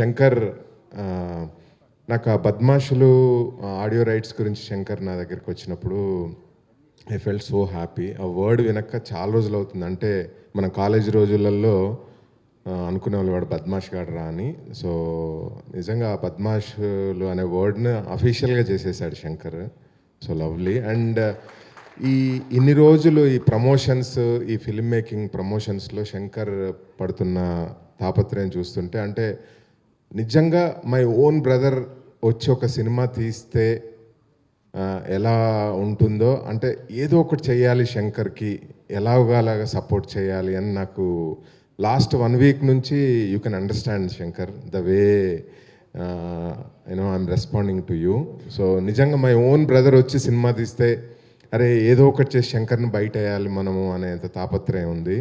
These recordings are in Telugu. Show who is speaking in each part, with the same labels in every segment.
Speaker 1: శంకర్ నాకు ఆ బద్మాషులు ఆడియో రైట్స్ గురించి శంకర్ నా దగ్గరికి వచ్చినప్పుడు ఐ ఫెల్ట్ సో హ్యాపీ. ఆ వర్డ్ వినక్క చాలా రోజులు అవుతుంది. అంటే మన కాలేజ్ రోజులలో అనుకునే వాళ్ళు వాడు బద్మాష్ గాడు రా అని. సో నిజంగా ఆ బద్మాషులు అనే వర్డ్ని అఫీషియల్గా చేసేసాడు శంకర్. So lovely. అండ్ ఇన్ని రోజులు ఈ ప్రమోషన్స్, ఈ ఫిల్మ్ మేకింగ్ ప్రమోషన్స్లో శంకర్ పడుతున్న తాపత్రయం చూస్తుంటే, అంటే నిజంగా మై ఓన్ బ్రదర్ వచ్చి ఒక సినిమా తీస్తే ఎలా ఉంటుందో, అంటే ఏదో ఒకటి చేయాలి శంకర్కి, ఎలాగోలాగా సపోర్ట్ చేయాలి అని నాకు లాస్ట్ 1 వీక్ నుంచి you can understand Shankar the way I'm responding to you. So నిజంగా మై ఓన్ బ్రదర్ వచ్చి సినిమా తీస్తే అరే ఏదో ఒకటి చేసి శంకర్ని బయట వేయాలి మనము అనేంత తాపత్రయం ఉంది.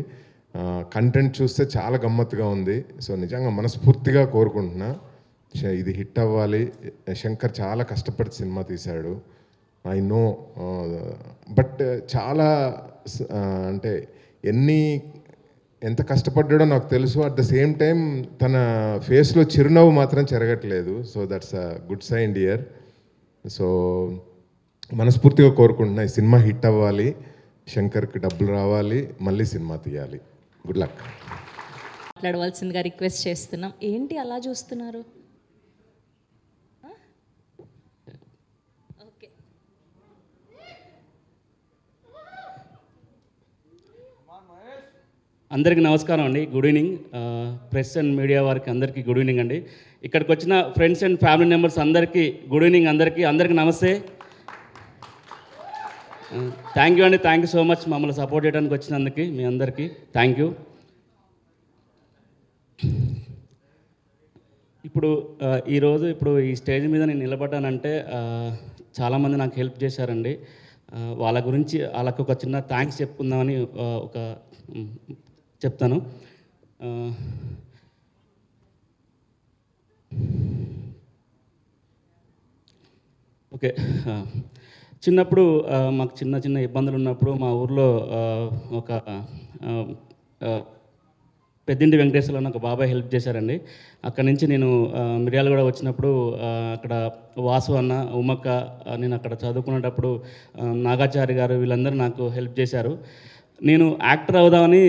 Speaker 1: కంటెంట్ చూస్తే చాలా గమ్మత్తుగా ఉంది. సో నిజంగా మనస్ఫూర్తిగా కోరుకుంటున్నా ఇది హిట్ అవ్వాలి. శంకర్ చాలా కష్టపడి సినిమా తీశాడు, ఐ నో. బట్ చాలా అంటే ఎంత కష్టపడ్డాడో నాకు తెలుసు. అట్ ద సేమ్ టైం తన ఫేస్లో చిరునవ్వు మాత్రం చెరగట్లేదు. So that's a good sign dear. So మనస్ఫూర్తిగా కోరుకుంటున్నా ఈ సినిమా హిట్ అవ్వాలి, శంకర్కి డబ్బులు రావాలి, మళ్ళీ సినిమా తీయాలి. Good luck.
Speaker 2: మాట్లాడవలసిందిగా రిక్వెస్ట్ చేస్తున్నాం. ఏంటి అలా చూస్తున్నారు? ఓకే.
Speaker 3: అందరికీ నమస్కారం అండి. Good evening press and media వారికి అందరికీ గుడ్ ఈవినింగ్ అండి. ఇక్కడికి వచ్చిన ఫ్రెండ్స్ అండ్ ఫ్యామిలీ మెంబర్స్ అందరికీ గుడ్ ఈవినింగ్. అందరికీ నమస్తే. థ్యాంక్ యూ అండి. థ్యాంక్ యూ సో మచ్ మమ్మల్ని సపోర్ట్ చేయడానికి వచ్చినందుకు మీ అందరికీ థ్యాంక్ యూ. ఇప్పుడు ఈ స్టేజ్ మీద నేను నిలబడ్డానంటే చాలామంది నాకు హెల్ప్ చేశారండి. వాళ్ళకు ఒక చిన్న థ్యాంక్స్ చెప్పుకుందామని చెప్తాను. ఓకే. చిన్నప్పుడు మాకు చిన్న ఇబ్బందులు ఉన్నప్పుడు మా ఊర్లో ఒక పెద్దింటి వెంకటేశ్వర అని ఒక బాబాయ్ హెల్ప్ చేశారండి. అక్కడి నుంచి నేను మిర్యాలగూడ వచ్చినప్పుడు అక్కడ వాసు అన్న, ఉమ్మక్క, నేను అక్కడ చదువుకునేటప్పుడు నాగాచారి గారు వీళ్ళందరూ నాకు హెల్ప్ చేశారు. నేను యాక్టర్ అవుదామని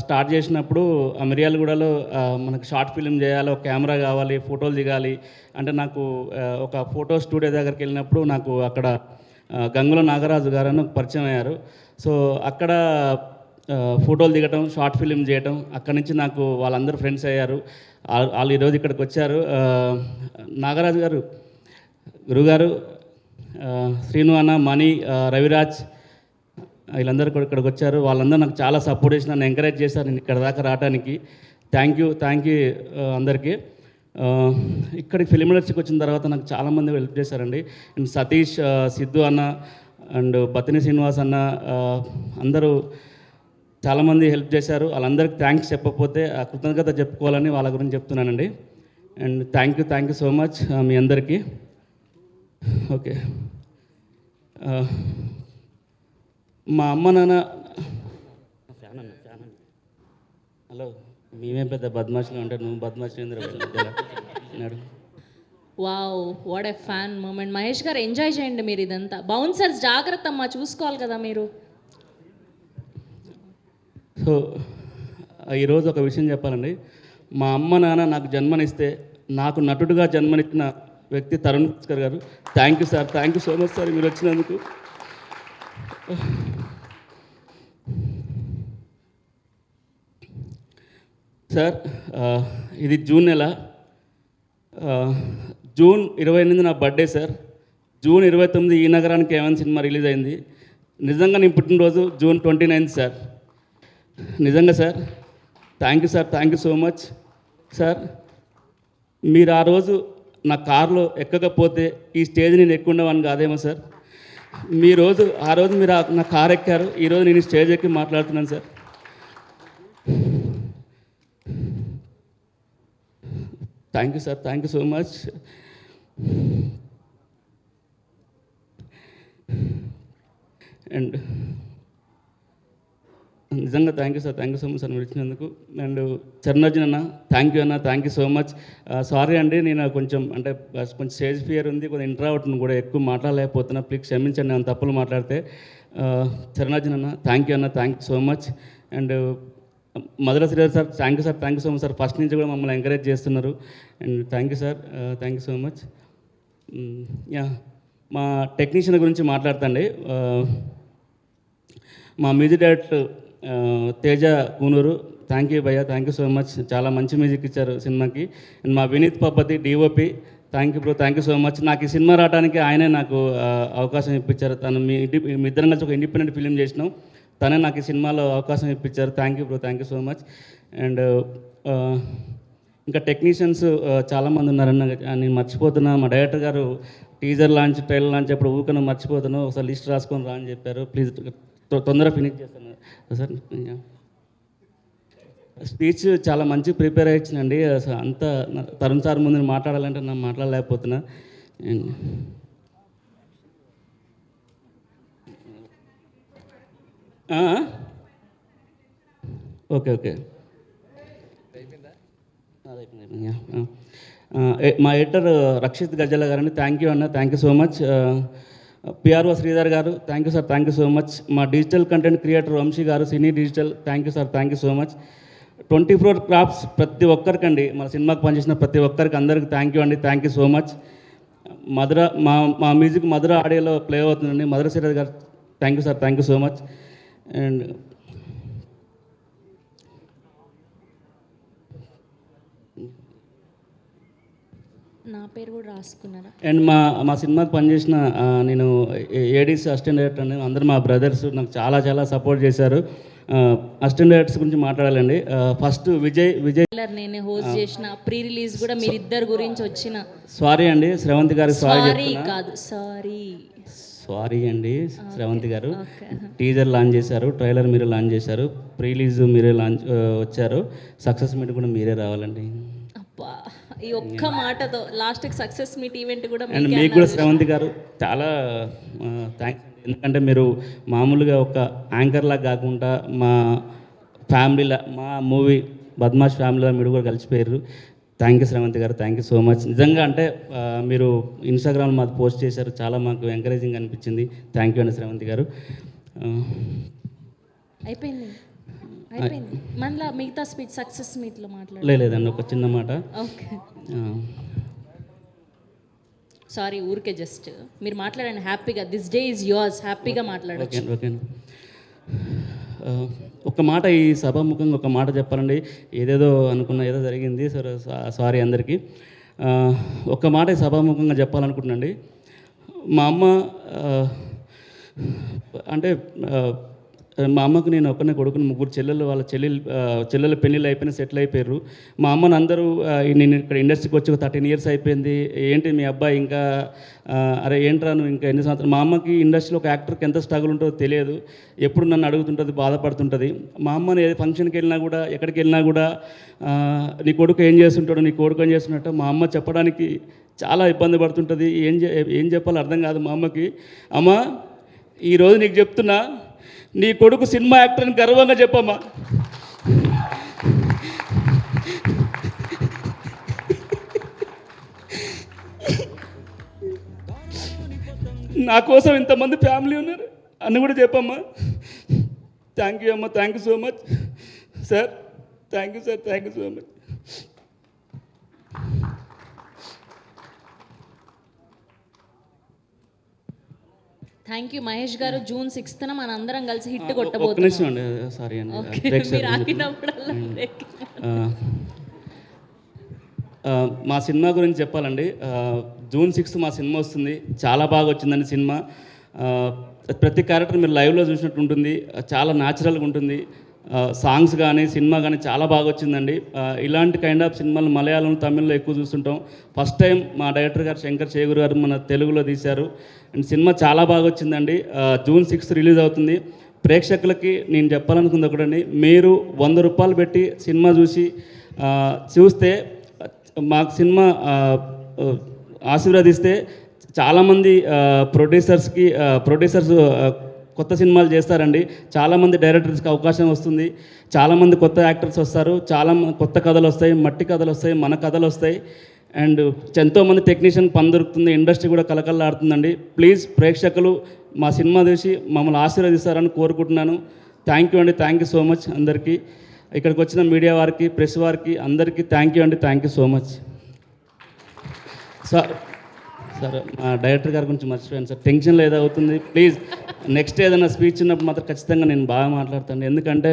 Speaker 3: స్టార్ట్ చేసినప్పుడు ఆ మిర్యాలగూడలో మనకు షార్ట్ ఫిల్మ్ చేయాలి, ఒక కెమెరా కావాలి, ఫోటోలు దిగాలి అంటే నాకు ఒక ఫోటో స్టూడియో దగ్గరికి వెళ్ళినప్పుడు నాకు అక్కడ గంగుల నాగరాజు గారు అని పరిచయం అయ్యారు. సో అక్కడ ఫోటోలు దిగటం, షార్ట్ ఫిల్మ్ చేయటం, అక్కడి నుంచి నాకు వాళ్ళందరూ ఫ్రెండ్స్ అయ్యారు. వాళ్ళు ఈరోజు ఇక్కడికి వచ్చారు. నాగరాజు గారు, గురుగారు, శ్రీను అన్న, మణి, రవిరాజ్ వీళ్ళందరూ కూడా ఇక్కడికి వచ్చారు. వాళ్ళందరూ నాకు చాలా సపోర్ట్ చేసి నన్ను ఎంకరేజ్ చేశారు నేను ఇక్కడ దాకా రావడానికి. థ్యాంక్ యూ అందరికీ. ఇక్కడికి ఫిలిం ఇండస్ట్రీకి వచ్చిన తర్వాత నాకు చాలామంది హెల్ప్ చేశారండి. అండ్ సతీష్, సిద్ధు అన్న అండ్ బతిని శ్రీనివాస్ అన్న అందరూ చాలామంది హెల్ప్ చేశారు. వాళ్ళందరికీ థ్యాంక్స్ చెప్పకపోతే ఆ కృతజ్ఞత చెప్పుకోవాలని వాళ్ళ గురించి చెప్తున్నానండి. And thank you so much మీ అందరికీ. ఓకే. మా అమ్మ నాన్న ఫ్యాన్ హలో, మేమేం పెద్ద బద్మాషులు అంటే నువ్వు బద్మాషులు అన్నాడు.
Speaker 2: Wow, what a fan moment. Mahesh గారు ఎంజాయ్ చేయండి మీరు ఇదంతా. బౌన్సర్స్ జాగ్రత్త అమ్మా, చూసుకోవాలి కదా మీరు.
Speaker 3: సో ఈరోజు ఒక విషయం చెప్పాలండి. మా అమ్మ నాన్న నాకు జన్మనిస్తే నాకు నటుడుగా జన్మనిచ్చిన వ్యక్తి Tarun Bhaskar garu. Thank you sir, thank you so much sir మీరు వచ్చినందుకు. సార్ ఇది జూన్ నెల, జూన్ 28 నా బర్త్డే సార్. జూన్ 29 ఈ నగరానికి ఏమైనా సినిమా రిలీజ్ అయింది. నిజంగా నేను పుట్టినరోజు జూన్ 29 సార్. నిజంగా sir. Thank you so much sir. మీరు ఆ రోజు నా కారులో ఎక్కకపోతే ఈ స్టేజ్ నేను ఎక్కుండేవాడిని కాదేమో సార్. ఆ రోజు మీరు నా కారు ఎక్కారు, ఈరోజు నేను స్టేజ్ ఎక్కి మాట్లాడుతున్నాను sir. Thank you sir, thank you so much. And నిజంగా thank you so much sir మీరు ఇచ్చినందుకు. అండ్ చరణార్జున్ అన్న thank you so much. Sorry అండి, నేను కొంచెం అంటే కొంచెం స్టేజ్ ఫియర్ ఉంది, కొంచెం ఇంట్రావర్ట్ని కూడా ఎక్కువ మాట్లాడలేకపోతున్నా, ప్లీజ్ క్షమించండి నేను తప్పులు మాట్లాడితే. చరణార్జున్ అన్న thank you so much. And Madhura Sridhar sir thank you so much sir, first నుంచి కూడా మమ్మల్ని ఎంకరేజ్ చేస్తున్నారు. And thank you sir, thank you so much. Yeah, మా టెక్నీషియన్ గురించి మాట్లాడతండి. మా music director Teja Kunuru, thank you so much, చాలా మంచి మ్యూజిక్ ఇచ్చారు సినిమాకి. అండ్ మా Vineeth Pabbathi DOP, thank you so much. నాకు ఈ సినిమా రావడానికి ఆయనే నాకు అవకాశం ఇప్పించారు. తను మీ ఇద్దరం కలిసి ఒక ఇండిపెండెంట్ ఫిలిం చేసినాం, తనే నాకు ఈ సినిమాలో అవకాశం ఇప్పించారు. Thank you so much. And ఇంకా టెక్నీషియన్స్ చాలామంది ఉన్నారన్న, నేను మర్చిపోతున్నా. మా డైరెక్టర్ గారు టీజర్ లాంచ్ ట్రైలర్ లాంచ్ అప్పుడు ఊకను మర్చిపోతాను, ఒకసారి లిస్ట్ రాసుకొని రా అని చెప్పారు. ప్లీజ్ తొందరగా ఫినిష్ చేస్తాను సార్. స్పీచ్ చాలా మంచి ప్రిపేర్ అయ్యిందండి. అసలు అంత తరుణ్ సార్ ముందు మాట్లాడాలంటే నేను మాట్లాడలేకపోతున్నా. ఓకే మా ఎడిటర్ రక్షిత్ గజ్జల గారని thank you so much. PRO Sridhar garu thank you so much. మా digital content creator Vamsi garu cine digital thank you so much. 24 crafts ప్రతి ఒక్కరికండి, మన సినిమాకి పనిచేసిన ప్రతి ఒక్కరికి అందరికి thank you so much. Madhura మా మ్యూజిక్ మధుర ఆడియోలో ప్లే అవుతుందండి. Madhura Sridhar garu thank you so much. And
Speaker 2: నా పేరు కూడా రాసుకున్నారా?
Speaker 3: అండ్ మా సినిమాకి పనిచేసిన నేను ఏడీసీ అసిస్టెంట్ డైరెక్టర్ అండి, అందరూ మా బ్రదర్స్ నాకు చాలా సపోర్ట్ చేశారు. అసిస్టెంట్ డైరెక్టర్స్ గురించి మాట్లాడాలండి. ఫస్ట్ విజయ్
Speaker 2: నేనే హోస్ట్ చేసిన ప్రీ రిలీజ్ కూడా మీరిద్దరు గురించి వచ్చిన.
Speaker 3: సారీ అండి శ్రవంతి గారు, సారీ అండి శ్రవంతి గారు. టీజర్ లాంచ్ చేశారు, ట్రైలర్ మీరే లాంచ్ చేశారు, ప్రీ రిలీజ్ మీరే వచ్చారు, సక్సెస్ మీట్ కూడా మీరే రావాలండి.
Speaker 2: అబ్బా, ఈ ఒక్క మాటతో లాస్ట్కి సక్సెస్ మీట్ ఈవెంట్ కూడా.
Speaker 3: అండ్ మీకు కూడా శ్రవంతి గారు చాలా థ్యాంక్స్. ఎందుకంటే మీరు మామూలుగా ఒక యాంకర్లా కాకుండా మా ఫ్యామిలీలా, మా మూవీ బద్మాష్ ఫ్యామిలీలో మీరు కూడా కలిసిపోయారు. థ్యాంక్ యూ శ్రవంతి గారు, థ్యాంక్ యూ సో మచ్. నిజంగా అంటే మీరు ఇన్స్టాగ్రామ్లో మాది పోస్ట్ చేశారు, చాలా మాకు ఎంకరేజింగ్ అనిపించింది. థ్యాంక్ యూ అండి శ్రవంతి గారు.
Speaker 2: అయిపోయింది మళ్ళీ మిగతా స్పీచ్ సక్సెస్ మీట్లో
Speaker 3: లేదండి, ఒక చిన్న మాట.
Speaker 2: ఓకే, సారీ, ఊరికే జస్ట్ మీరు మాట్లాడండి హ్యాపీగా. దిస్ డే ఈజ్ యువర్స్, హ్యాపీగా మాట్లాడచ్చు.
Speaker 3: ఓకే, ఒక మాట ఈ సభాముఖంగా ఒక మాట చెప్పాలండి. ఏదేదో అనుకున్నా, ఏదో జరిగింది, సరే సారీ అందరికీ. ఒక మాట ఈ సభాముఖంగా చెప్పాలనుకుంటున్నాండి. మా అమ్మ అంటే మా అమ్మకు నేను ఒక్కనే కొడుకుని, 3 చెల్లెలు, వాళ్ళ చెల్లెల పెళ్ళిళ్ళు అయిపోయినా సెటిల్ అయిపోయారు. మా అమ్మని అందరూ నేను ఇక్కడ ఇండస్ట్రీకి వచ్చి 13 years అయిపోయింది, ఏంటి మీ అబ్బాయి ఇంకా, అరే ఏంట్రా నువ్వు ఇంకా ఎన్ని సంవత్సరాలు. మా అమ్మకి ఇండస్ట్రీలో ఒక యాక్టర్కి ఎంత స్ట్రగుల్ ఉంటుందో తెలియదు, ఎప్పుడు నన్ను అడుగుతుంటుంది, బాధపడుతుంటుంది. మా అమ్మని ఏ ఫంక్షన్కి వెళ్ళినా కూడా, ఎక్కడికి వెళ్ళినా కూడా నీ కొడుకు ఏం చేస్తున్నట్టు మా అమ్మ చెప్పడానికి చాలా ఇబ్బంది పడుతుంటుంది. ఏం చెప్పాలో అర్థం కాదు మా అమ్మకి. అమ్మ ఈరోజు నీకు చెప్తున్నా, నీ కొడుకు సినిమా యాక్టర్ అని గర్వంగా చెప్పమ్మా. నా కోసం ఇంతమంది ఫ్యామిలీ ఉన్నారు అని కూడా చెప్పమ్మా. థ్యాంక్ యూ అమ్మ, thank you so much sir, thank you so much.
Speaker 2: Thank you Mahesh గారు. June 6th మన అందరం కలిసి హిట్ కొట్టబోతున్నాం.
Speaker 3: సారీ అండి, మా సినిమా గురించి చెప్పాలండి. June 6th మా సినిమా వస్తుంది, చాలా బాగా వచ్చిందండి సినిమా. ప్రతి క్యారెక్టర్ మీరు లైవ్లో చూసినట్టు ఉంటుంది, చాలా న్యాచురల్గా ఉంటుంది. సాంగ్స్ కానీ సినిమా కానీ చాలా బాగా వచ్చిందండి. ఇలాంటి కైండ్ ఆఫ్ సినిమాలు మలయాళం, తమిళ్లో ఎక్కువ చూస్తుంటాం. ఫస్ట్ టైం మా డైరెక్టర్ గారు శంకర్ చేగూరు గారు మన తెలుగులో తీశారు. అండ్ సినిమా చాలా బాగా వచ్చిందండి. June 6th రిలీజ్ అవుతుంది. ప్రేక్షకులకి నేను చెప్పాలనుకుంది ఒకటండి, మీరు 100 రూపాయలు పెట్టి సినిమా చూస్తే మాకు సినిమా ఆశీర్వదిస్తే చాలామంది ప్రొడ్యూసర్స్ కొత్త సినిమాలు చేస్తారండి. చాలామంది డైరెక్టర్స్కి అవకాశం వస్తుంది, చాలామంది కొత్త యాక్టర్స్ వస్తారు, చాలా కొత్త కథలు వస్తాయి, మట్టి కథలు వస్తాయి, మన కథలు వస్తాయి. అండ్ ఎంతోమంది టెక్నీషియన్ పని దొరుకుతుంది, ఇండస్ట్రీ కూడా కలకల్లాడుతుందండి. ప్లీజ్ ప్రేక్షకులు మా సినిమా చూసి మమ్మల్ని ఆశీర్వదిస్తారని కోరుకుంటున్నాను. థ్యాంక్ యూ అండి, థ్యాంక్ యూ సో మచ్ అందరికీ. ఇక్కడికి వచ్చిన మీడియా వారికి, ప్రెస్ వారికి అందరికీ థ్యాంక్ యూ అండి, thank you so much. Sir మా డైరెక్టర్ గారి గురించి మర్చిపోయాను సార్, టెన్షన్లో ఏదో అవుతుంది. ప్లీజ్ నెక్స్ట్ ఏదైనా స్పీచ్ ఉన్నప్పుడు మాత్రం ఖచ్చితంగా నేను బాగా మాట్లాడతాను. ఎందుకంటే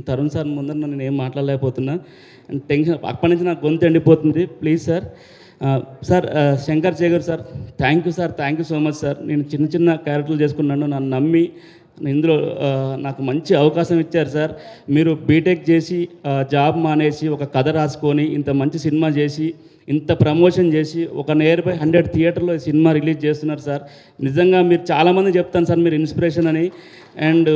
Speaker 3: తరుణ్ సార్ ముందర నేను ఏం మాట్లాడలేకపోతున్నా, టెన్షన్ అప్పటి నుంచి నాకు గొంతు ఎండిపోతుంది. Please sir. Sir Shankar Chegar sir, thank you sir, thank you so much sir. నేను చిన్న చిన్న క్యారెక్టర్లు చేసుకున్నాను, నన్ను నమ్మి ఇందులో నాకు మంచి అవకాశం ఇచ్చారు సార్. మీరు బీటెక్ చేసి జాబ్ మానేసి ఒక కథ రాసుకొని ఇంత మంచి సినిమా చేసి ఇంత ప్రమోషన్ చేసి ఒక నియర్ బై 100 థియేటర్లో ఈ సినిమా రిలీజ్ చేస్తున్నారు సార్. నిజంగా మీరు చాలామంది చెప్తాను సార్ మీరు ఇన్స్పిరేషన్ అని. And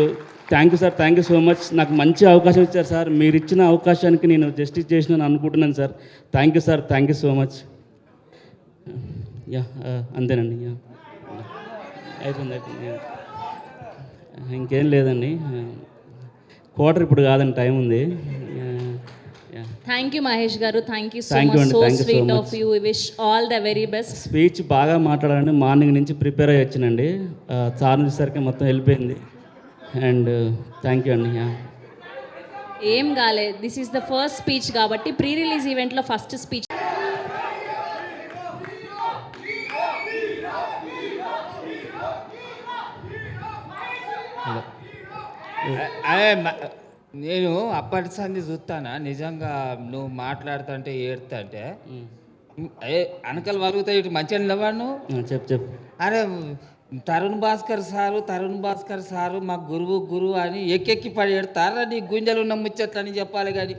Speaker 3: thank you sir, thank you so much. నాకు మంచి అవకాశం ఇచ్చారు సార్. మీరు ఇచ్చిన అవకాశానికి నేను జస్టిస్ చేసినాను అనుకుంటున్నాను sir. Thank you sir, thank you so much. Yeah అంతేనండి. యా అయిపోయింది. ఇంకేం లేదండి. క్వార్టర్ ఇప్పుడు కాదండి, టైం ఉంది.
Speaker 2: Thank you Mahesh garu, thank you so
Speaker 3: Thank you
Speaker 2: much.
Speaker 3: అండి,
Speaker 2: so
Speaker 3: thank you so
Speaker 2: sweet
Speaker 3: much.
Speaker 2: Of you. Wish all the very best.
Speaker 3: Speech బాగా మాట్లాడాలండి, మార్నింగ్ నుంచి ప్రిపేర్ అయ్యి వచ్చినండి. సార్ వచ్చేసరికి మొత్తం వెళ్ళిపోయింది. అండ్ థ్యాంక్ యూ అండి.
Speaker 2: ఏం కాలేదు, this is the first speech కాబట్టి ప్రీ రిలీజ్ ఈవెంట్లో ఫస్ట్ స్పీచ్.
Speaker 4: అదే నేను అప్పటి సంది చూస్తానా నిజంగా నువ్వు మాట్లాడుతుంటే ఏడుతుంటే అదే అనకలు వలుగుతాయి ఇటు మంచిగా నిలబడు.
Speaker 3: చెప్పు.
Speaker 4: అరే తరుణ్ భాస్కర్ సారు మా గురువు అని ఎక్కెక్కి పడి ఏడతారా నీ గుంజలు ఉన్న ముచ్చట్లని చెప్పాలి కానీ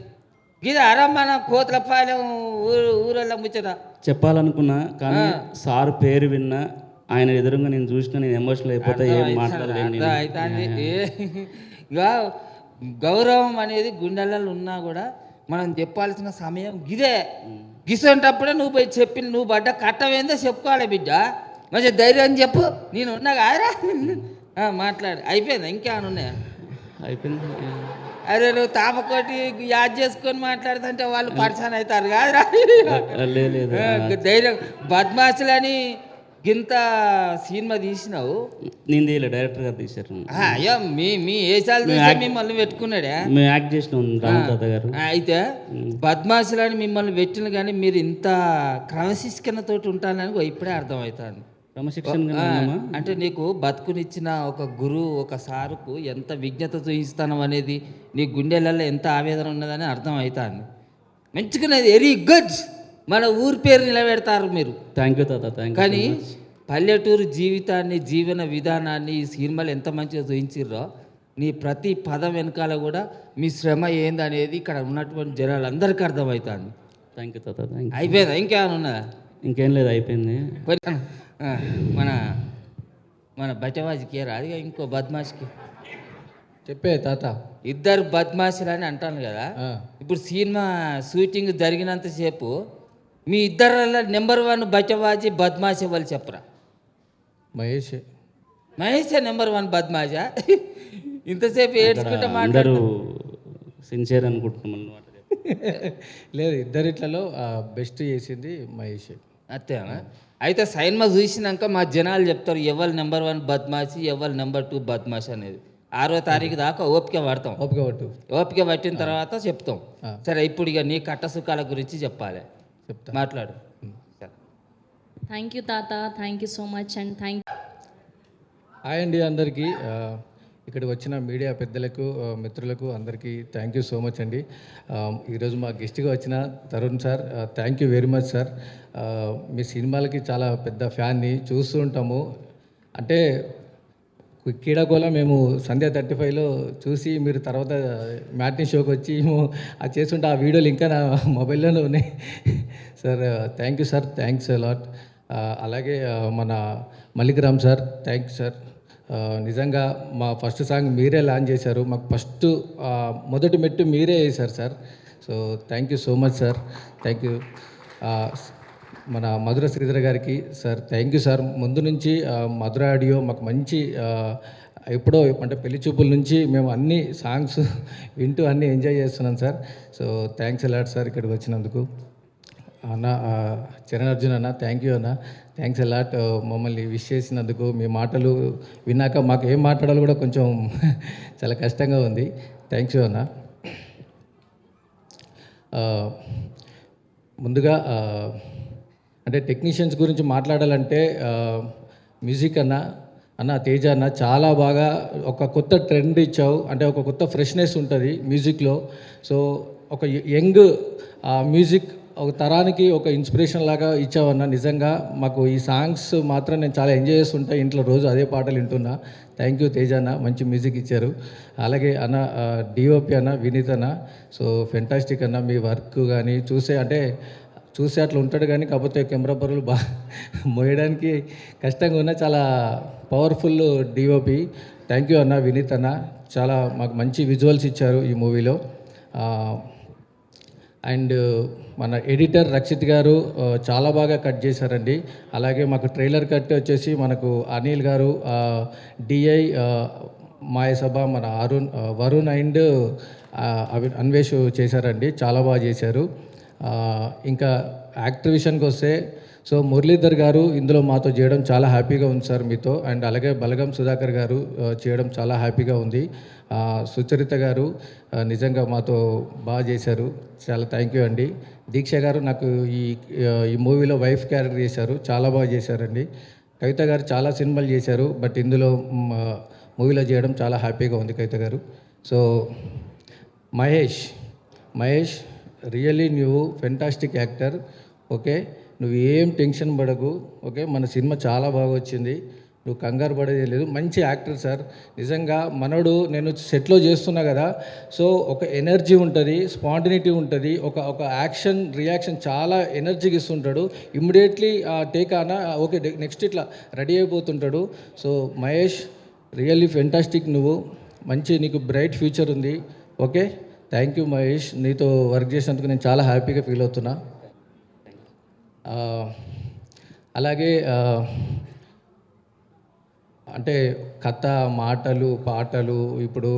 Speaker 4: ఇది అరా మన కోతలపాలెం ఊరల్లో ముచ్చట
Speaker 3: చెప్పాలనుకున్నా కానీ సార్ పేరు విన్నా, ఆయన ఎదురుగా నేను చూసినా నేను ఎమోషనల్ అయిపోతే ఏం మాట్లాడలేను.
Speaker 4: ఇక గౌరవం అనేది గుండెలలో ఉన్నా కూడా మనం చెప్పాల్సిన సమయం గిదే. గిసంటప్పుడే నువ్వు పోయి చెప్పి నువ్వు పడ్డ కట్టమేందో చెప్పుకోవాలి బిడ్డ. మంచి ధైర్యం చెప్పు, నేను ఉన్నా కాదురా. మాట్లాడు. అయిపోయిందా? ఇంకేమైనా ఉన్నాయా?
Speaker 3: అయిపోయింది.
Speaker 4: అరే నువ్వు తాపకోటి యాద్ చేసుకొని మాట్లాడుతుంటే వాళ్ళు పరిచయం అవుతారు కాదురా.
Speaker 3: లేదు
Speaker 4: ధైర్యం బద్మాసులని గింత సినిమా తీసినావు.
Speaker 3: నేను తీయలే, డైరెక్టర్ గారు తీశారు.
Speaker 4: అయ్యో మీ ఏసాలు తీసి మిమ్మల్ని పెట్టుకున్నాడే.
Speaker 3: మేము యాక్ట్ చేసినాం రామతాత గారు.
Speaker 4: అయితే బద్మాసులని మిమ్మల్ని పెట్టిన కానీ మీరు ఇంత క్రమశిక్షణతోటి ఉంటారని ఇప్పుడే అర్థమవుతుంది.
Speaker 3: క్రమశిక్షణ
Speaker 4: అంటే నీకు బతుకునిచ్చిన ఒక గురువు, ఒక సారుకు ఎంత విజ్ఞత చూపిస్తాను అనేది నీ గుండెలలో ఎంత ఆవేదన ఉన్నదని అర్థమవుతుంది. మంచుకున్నది వెరీ గుడ్. మన ఊరి పేరు నిలబెడతారు మీరు.
Speaker 3: థ్యాంక్ యూ తాత, థ్యాంక్ యూ.
Speaker 4: కానీ పల్లెటూరు జీవితాన్ని, జీవన విధానాన్ని ఈ సినిమాలు ఎంత మంచిగా చూపించిర్రో, నీ ప్రతి పదం వెనకాల కూడా మీ శ్రమ ఏందనేది ఇక్కడ ఉన్నటువంటి జనాలందరికీ అర్థమవుతుంది.
Speaker 3: థ్యాంక్ యూ తాత, థ్యాంక్ యూ.
Speaker 4: అయిపోయిందా? ఇంకేమైనా ఉన్నదా?
Speaker 3: ఇంకేం లేదు, అయిపోయింది.
Speaker 4: మన మన బచ్చవాజికి రాదు ఇంకో బద్మాష్కి
Speaker 5: చెప్పే తాత.
Speaker 4: ఇద్దరు బద్మాషులు అని అంటాను కదా. ఇప్పుడు సినిమా షూటింగ్ జరిగినంతసేపు మీ ఇద్దరు నెంబర్ 1 బచ్చవాజీ బద్మాషి వాళ్ళు చెప్పరా? మహేషే నెంబర్ 1 బద్మాషా? ఇంతసేపు ఏడ్చుకుంటే
Speaker 3: అందరూ సిన్సియర్ అనుకుంటున్నాం.
Speaker 5: లేదు, ఇద్దరిట్లలో బెస్ట్ చేసింది మహేష్.
Speaker 4: అంతేనా? అయితే సైన్మా చూసినాక మా జనాలు చెప్తారు ఎవరు నెంబర్ 1 బద్మాషి, ఎవరు నెంబర్ 2 బద్మాషి అనేది. 6వ తారీఖు దాకా ఓపిక పడతాం. ఓపిక పట్టిన తర్వాత చెప్తాం. సరే, ఇప్పుడు ఇక నీ కట్ట సుఖాల గురించి చెప్పాలి. మాట్లాడు.
Speaker 2: థ్యాంక్ యూ తాత, thank you so much. And thank
Speaker 5: hi అండి అందరికీ. ఇక్కడికి వచ్చిన మీడియా పెద్దలకు, మిత్రులకు అందరికీ థ్యాంక్ యూ సో మచ్ అండి. ఈరోజు మా గెస్ట్గా వచ్చిన Tarun sir, thank you very much sir. మీ సినిమాలకి చాలా పెద్ద ఫ్యాన్ని, చూస్తూ ఉంటాము. అంటే కీడకోల మేము సంధ్య 35లో చూసి మీరు తర్వాత మ్యాట్నీ షోకి వచ్చి అది చేస్తుంటే ఆ వీడియోలు ఇంకా నా మొబైల్లోనే ఉన్నాయి sir. Thank you sir, thanks lot. అలాగే మన మల్లికరామ్ సార్, థ్యాంక్స్ సార్. నిజంగా మా ఫస్ట్ సాంగ్ మీరే లాంచ్ చేశారు. మాకు ఫస్ట్ మొదటి మెట్టు మీరే వేశారు sir. So thank you so much sir, thank you. మన మధుర శ్రీధర్ గారికి సార్, థ్యాంక్ యూ సార్. ముందు నుంచి మధుర ఆడియో మాకు మంచి ఎప్పుడో అంటే పెళ్లి చూపుల నుంచి మేము అన్ని సాంగ్స్ వింటూ అన్నీ ఎంజాయ్ చేస్తున్నాం sir. So thanks a lot sir ఇక్కడికి వచ్చినందుకు. అన్న చరణ్ అర్జున్ అన్న, థ్యాంక్ యూ అన్న, థ్యాంక్స్ అలాట్ మమ్మల్ని విష్ చేసినందుకు. మీ మాటలు విన్నాక మాకు ఏం మాట్లాడాలో కూడా కొంచెం చాలా కష్టంగా ఉంది. థ్యాంక్స్ యూ అన్న. ముందుగా అంటే టెక్నీషియన్స్ గురించి మాట్లాడాలంటే మ్యూజిక్ అన్న తేజ అన్న చాలా బాగా ఒక కొత్త ట్రెండ్ ఇచ్చావు. అంటే ఒక కొత్త ఫ్రెష్నెస్ ఉంటుంది మ్యూజిక్లో. సో ఒక యంగ్ మ్యూజిక్ ఒక తరానికి ఒక ఇన్స్పిరేషన్ లాగా ఇచ్చావన్న. నిజంగా మాకు ఈ సాంగ్స్ మాత్రం నేను చాలా ఎంజాయ్ చేస్తుంటా, ఇంట్లో రోజు అదే పాటలు వింటున్నా. థ్యాంక్ యూ తేజ అన్న, మంచి మ్యూజిక్ ఇచ్చారు. అలాగే అన్న డిఓపి అన్న వినీత్ అన్న, సో ఫెంటాస్టిక్ అన్న. మీ వర్క్ కానీ చూసే అట్లా ఉంటాడు కానీ కాకపోతే కెమెరా బరువులు బాగా మోయడానికి కష్టంగా ఉన్న చాలా పవర్ఫుల్ డిఓపి. థ్యాంక్ యూ అన్న వినీత్ అన్న, చాలా మాకు మంచి విజువల్స్ ఇచ్చారు ఈ మూవీలో. అండ్ మన ఎడిటర్ రక్షిత్ గారు చాలా బాగా కట్ చేశారండి. అలాగే మాకు ట్రైలర్ కట్ వచ్చేసి మనకు అనిల్ గారు, డిఐ మాయసభ, మన వరుణ్ అండ్ అన్వేష్ చేశారండి, చాలా బాగా చేశారు. ఇంకా యాక్టర్ విషయానికి వస్తే సో మురళీధర్ గారు ఇందులో మాతో చేయడం చాలా హ్యాపీగా ఉంది సార్ మీతో. అండ్ అలాగే బలగం సుధాకర్ గారు చేయడం చాలా హ్యాపీగా ఉంది. సుచరిత గారు నిజంగా మాతో బాగా చేశారు, చాలా థ్యాంక్ యూ అండి. దీక్ష గారు నాకు ఈ మూవీలో వైఫ్ క్యారెక్టర్ చేశారు, చాలా బాగా చేశారండి. కవిత గారు చాలా సినిమాలు చేశారు, బట్ ఇందులో మూవీలో చేయడం చాలా హ్యాపీగా ఉంది కవిత గారు. సో మహేష్ రియల్లీ నువ్వు ఫెంటాస్టిక్ యాక్టర్. ఓకే, నువ్వు ఏం టెన్షన్ పడకు. ఓకే, మన సినిమా చాలా బాగా వచ్చింది, నువ్వు కంగారు పడేది లేదు. మంచి యాక్టర్ సార్ నిజంగా. మనోడు నేను సెట్లో చేస్తున్నా కదా, సో ఒక ఎనర్జీ ఉంటుంది, స్పాంటినిటీ ఉంటుంది, ఒక యాక్షన్ రియాక్షన్ చాలా ఎనర్జీకి ఇస్తుంటాడు. ఇమ్మీడియట్లీ టేక్ ఆన ఓకే నెక్స్ట్ ఇట్లా రెడీ అయిపోతుంటాడు. సో మహేష్ రియల్లీ ఫెంటాస్టిక్, నువ్వు మంచి, నీకు బ్రైట్ ఫ్యూచర్ ఉంది. ఓకే, థ్యాంక్ యూ మహేష్, నీతో వర్క్ చేసినందుకు నేను చాలా హ్యాపీగా ఫీల్ అవుతున్నా. అలాగే అంటే కథ, మాటలు, పాటలు, ఇప్పుడు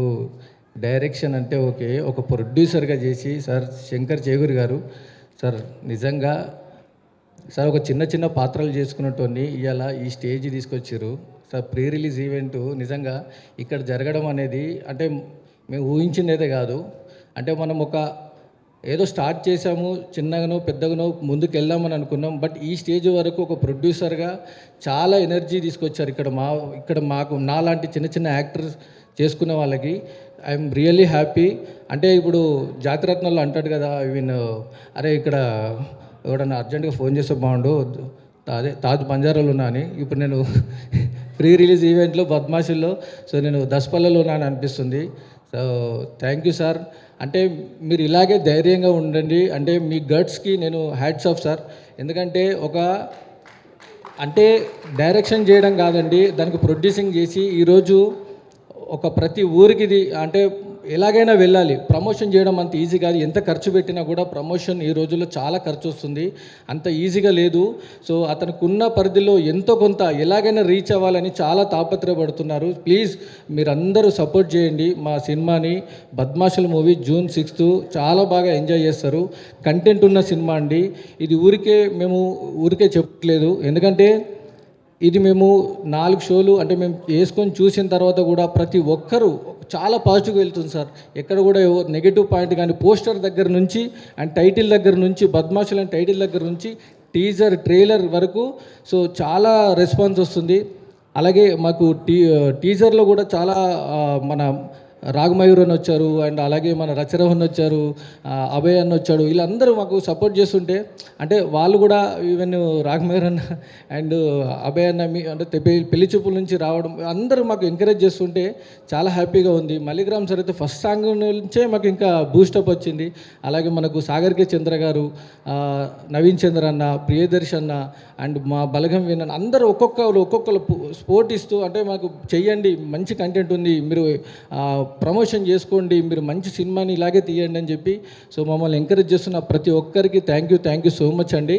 Speaker 5: డైరెక్షన్ అంటే ఓకే, ఒక ప్రొడ్యూసర్గా చేసి సార్ శంకర్ చేగూరి గారు సార్ నిజంగా సార్ ఒక చిన్న పాత్రలు చేసుకున్నట్టుని ఇవాళ ఈ స్టేజ్ తీసుకొచ్చారు సార్. ప్రీ రిలీజ్ ఈవెంట్ నిజంగా ఇక్కడ జరగడం అనేది అంటే మేము ఊహించింది కాదు. అంటే మనం ఏదో స్టార్ట్ చేసాము, చిన్నగానో పెద్దగానో ముందుకు వెళ్దామని అనుకున్నాం, బట్ ఈ స్టేజ్ వరకు ఒక ప్రొడ్యూసర్గా చాలా ఎనర్జీ తీసుకొచ్చారు. ఇక్కడ మాకు నాలాంటి చిన్న యాక్టర్స్ చేసుకునే వాళ్ళకి ఐఎమ్ రియల్లీ హ్యాపీ. అంటే ఇప్పుడు జాతిరత్నాల్లో అంటాడు కదా, అరే ఇక్కడ ఎవడన్నా అర్జెంటుగా ఫోన్ చేస్తే బాగుండు, అదే తాజ్ బంజారాలో ఉన్నా అని. ఇప్పుడు నేను ప్రీ రిలీజ్ ఈవెంట్లో బద్మాషుల్లో, సో నేను దసపల్లలో ఉన్నాను అనిపిస్తుంది. So thank you sir. అంటే మీరు ఇలాగే ధైర్యంగా ఉండండి. అంటే మీ గట్స్కి నేను హ్యాట్స్ ఆఫ్ సార్. ఎందుకంటే అంటే డైరెక్షన్ చేయడం కాదండి, దానికి ప్రొడ్యూసింగ్ చేసి ఈరోజు ప్రతి ఊరికి ఇది అంటే ఎలాగైనా వెళ్ళాలి. ప్రమోషన్ చేయడం అంత ఈజీ కాదు, ఎంత ఖర్చు పెట్టినా కూడా ప్రమోషన్ ఈ రోజుల్లో చాలా ఖర్చు వస్తుంది, అంత ఈజీగా లేదు. సో అతనికి ఉన్న పరిధిలో ఎంతో కొంత ఎలాగైనా రీచ్ అవ్వాలని చాలా తాపత్రయపడుతున్నారు. ప్లీజ్ మీరందరూ సపోర్ట్ చేయండి మా సినిమాని. బద్మాషుల మూవీ June 6th చాలా బాగా ఎంజాయ్ చేస్తారు. కంటెంట్ ఉన్న సినిమా అండి ఇది. మేము ఊరికే చెప్పట్లేదు, ఎందుకంటే ఇది మేము 4 షోలు అంటే మేము వేసుకొని చూసిన తర్వాత కూడా ప్రతి ఒక్కరూ చాలా పాజిటివ్గా వెళ్తుంది సార్. ఎక్కడ కూడా నెగిటివ్ పాయింట్ కానీ, పోస్టర్ దగ్గర నుంచి అండ్ టైటిల్ దగ్గర నుంచి, బద్మాషులు అండ్ టైటిల్ దగ్గర నుంచి టీజర్ ట్రైలర్ వరకు సో చాలా రెస్పాన్స్ వస్తుంది. అలాగే మాకు టీజర్లో కూడా చాలా మన రాగమయూర్ అని వచ్చారు, అండ్ అలాగే మన రచరవన్ వచ్చారు, అభయ్ అన్న వచ్చాడు, వీళ్ళందరూ మాకు సపోర్ట్ చేస్తుంటే అంటే వాళ్ళు కూడా ఈవెన్ రాగమయూర్ అన్న అండ్ అభయ్ అన్న అంటే పెళ్లి చూపుల నుంచి రావడం అందరూ మాకు ఎంకరేజ్ చేస్తుంటే చాలా హ్యాపీగా ఉంది. మల్లిగ్రామ్ సార్ అయితే ఫస్ట్ సాంగ్ నుంచే మాకు ఇంకా బూస్టప్ వచ్చింది. అలాగే మనకు సాగర్ కే చంద్ర గారు, నవీన్ చంద్ర అన్న, ప్రియదర్శి అన్న అండ్ మా బలగం విన్న అందరూ ఒక్కొక్కరు స్పోర్ట్ ఇస్తూ అంటే మాకు చెయ్యండి, మంచి కంటెంట్ ఉంది, మీరు ప్రమోషన్ చేసుకోండి, మీరు మంచి సినిమాని ఇలాగే తీయండి అని చెప్పి సో మమ్మల్ని ఎంకరేజ్ చేస్తున్న ప్రతి ఒక్కరికి థ్యాంక్ యూ సో మచ్ అండి.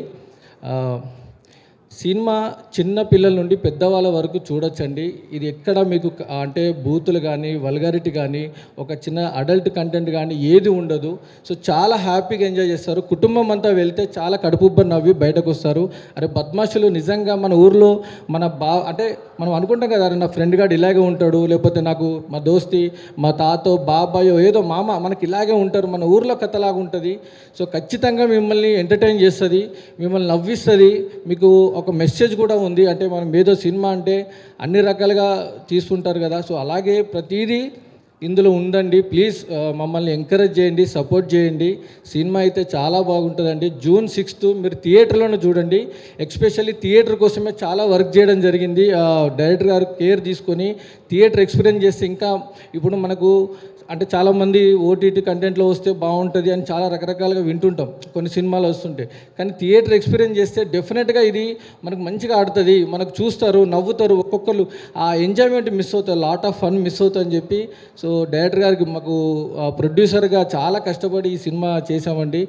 Speaker 5: సినిమా చిన్న పిల్లల నుండి పెద్దవాళ్ళ వరకు చూడొచ్చండి. ఇది ఎక్కడ మీకు అంటే బూతులు కానీ వల్గారిటీ కానీ ఒక చిన్న అడల్ట్ కంటెంట్ కానీ ఏది ఉండదు. సో చాలా హ్యాపీగా ఎంజాయ్ చేస్తారు. కుటుంబం అంతా వెళ్తే చాలా కడుపుబ్బ నవ్వి బయటకు వస్తారు. అరే బద్మాషులు నిజంగా మన ఊర్లో మన అంటే మనం అనుకుంటాం కదా, అరే నా ఫ్రెండ్ గాడు ఇలాగే ఉంటాడు, లేకపోతే నాకు మా దోస్తి మా తాతో బాబాయో ఏదో మామ మనకి ఇలాగే ఉంటారు, మన ఊర్లో కథలాగా ఉంటుంది. సో ఖచ్చితంగా మిమ్మల్ని ఎంటర్టైన్ చేస్తుంది, మిమ్మల్ని నవ్విస్తుంది. మీకు ఒక మెసేజ్ కూడా ఉంది. అంటే మనం ఏదో సినిమా అంటే అన్ని రకాలుగా తీసుకుంటారు కదా, సో అలాగే ప్రతిదీ ఇందులో ఉందండి. ప్లీజ్ మమ్మల్ని ఎంకరేజ్ చేయండి, సపోర్ట్ చేయండి. సినిమా అయితే చాలా బాగుంటుందండి. June 6th మీరు థియేటర్లోనే చూడండి. ఎస్పెషల్లీ థియేటర్ కోసమే చాలా వర్క్ చేయడం జరిగింది. డైరెక్టర్ గారు కేర్ తీసుకొని థియేటర్ ఎక్స్పీరియన్స్ చేస్తే ఇంకా ఇప్పుడు మనకు అంటే చాలామంది ఓటీటీ కంటెంట్లో వస్తే బాగుంటుంది అని చాలా రకరకాలుగా వింటుంటాం, కొన్ని సినిమాలు వస్తుంటాయి. కానీ థియేటర్ ఎక్స్పీరియన్స్ చేస్తే డెఫినెట్గా ఇది మనకు మంచిగా ఆడుతుంది, మనకు చూస్తారు, నవ్వుతారు. ఒక్కొక్కరు ఆ ఎంజాయ్మెంట్ మిస్ అవుతారు, లాట్ ఆఫ్ ఫన్ మిస్ అవుతుంది అని చెప్పి సో డైరెక్టర్ గారికి మాకు ప్రొడ్యూసర్గా చాలా కష్టపడి ఈ సినిమా చేశామండి.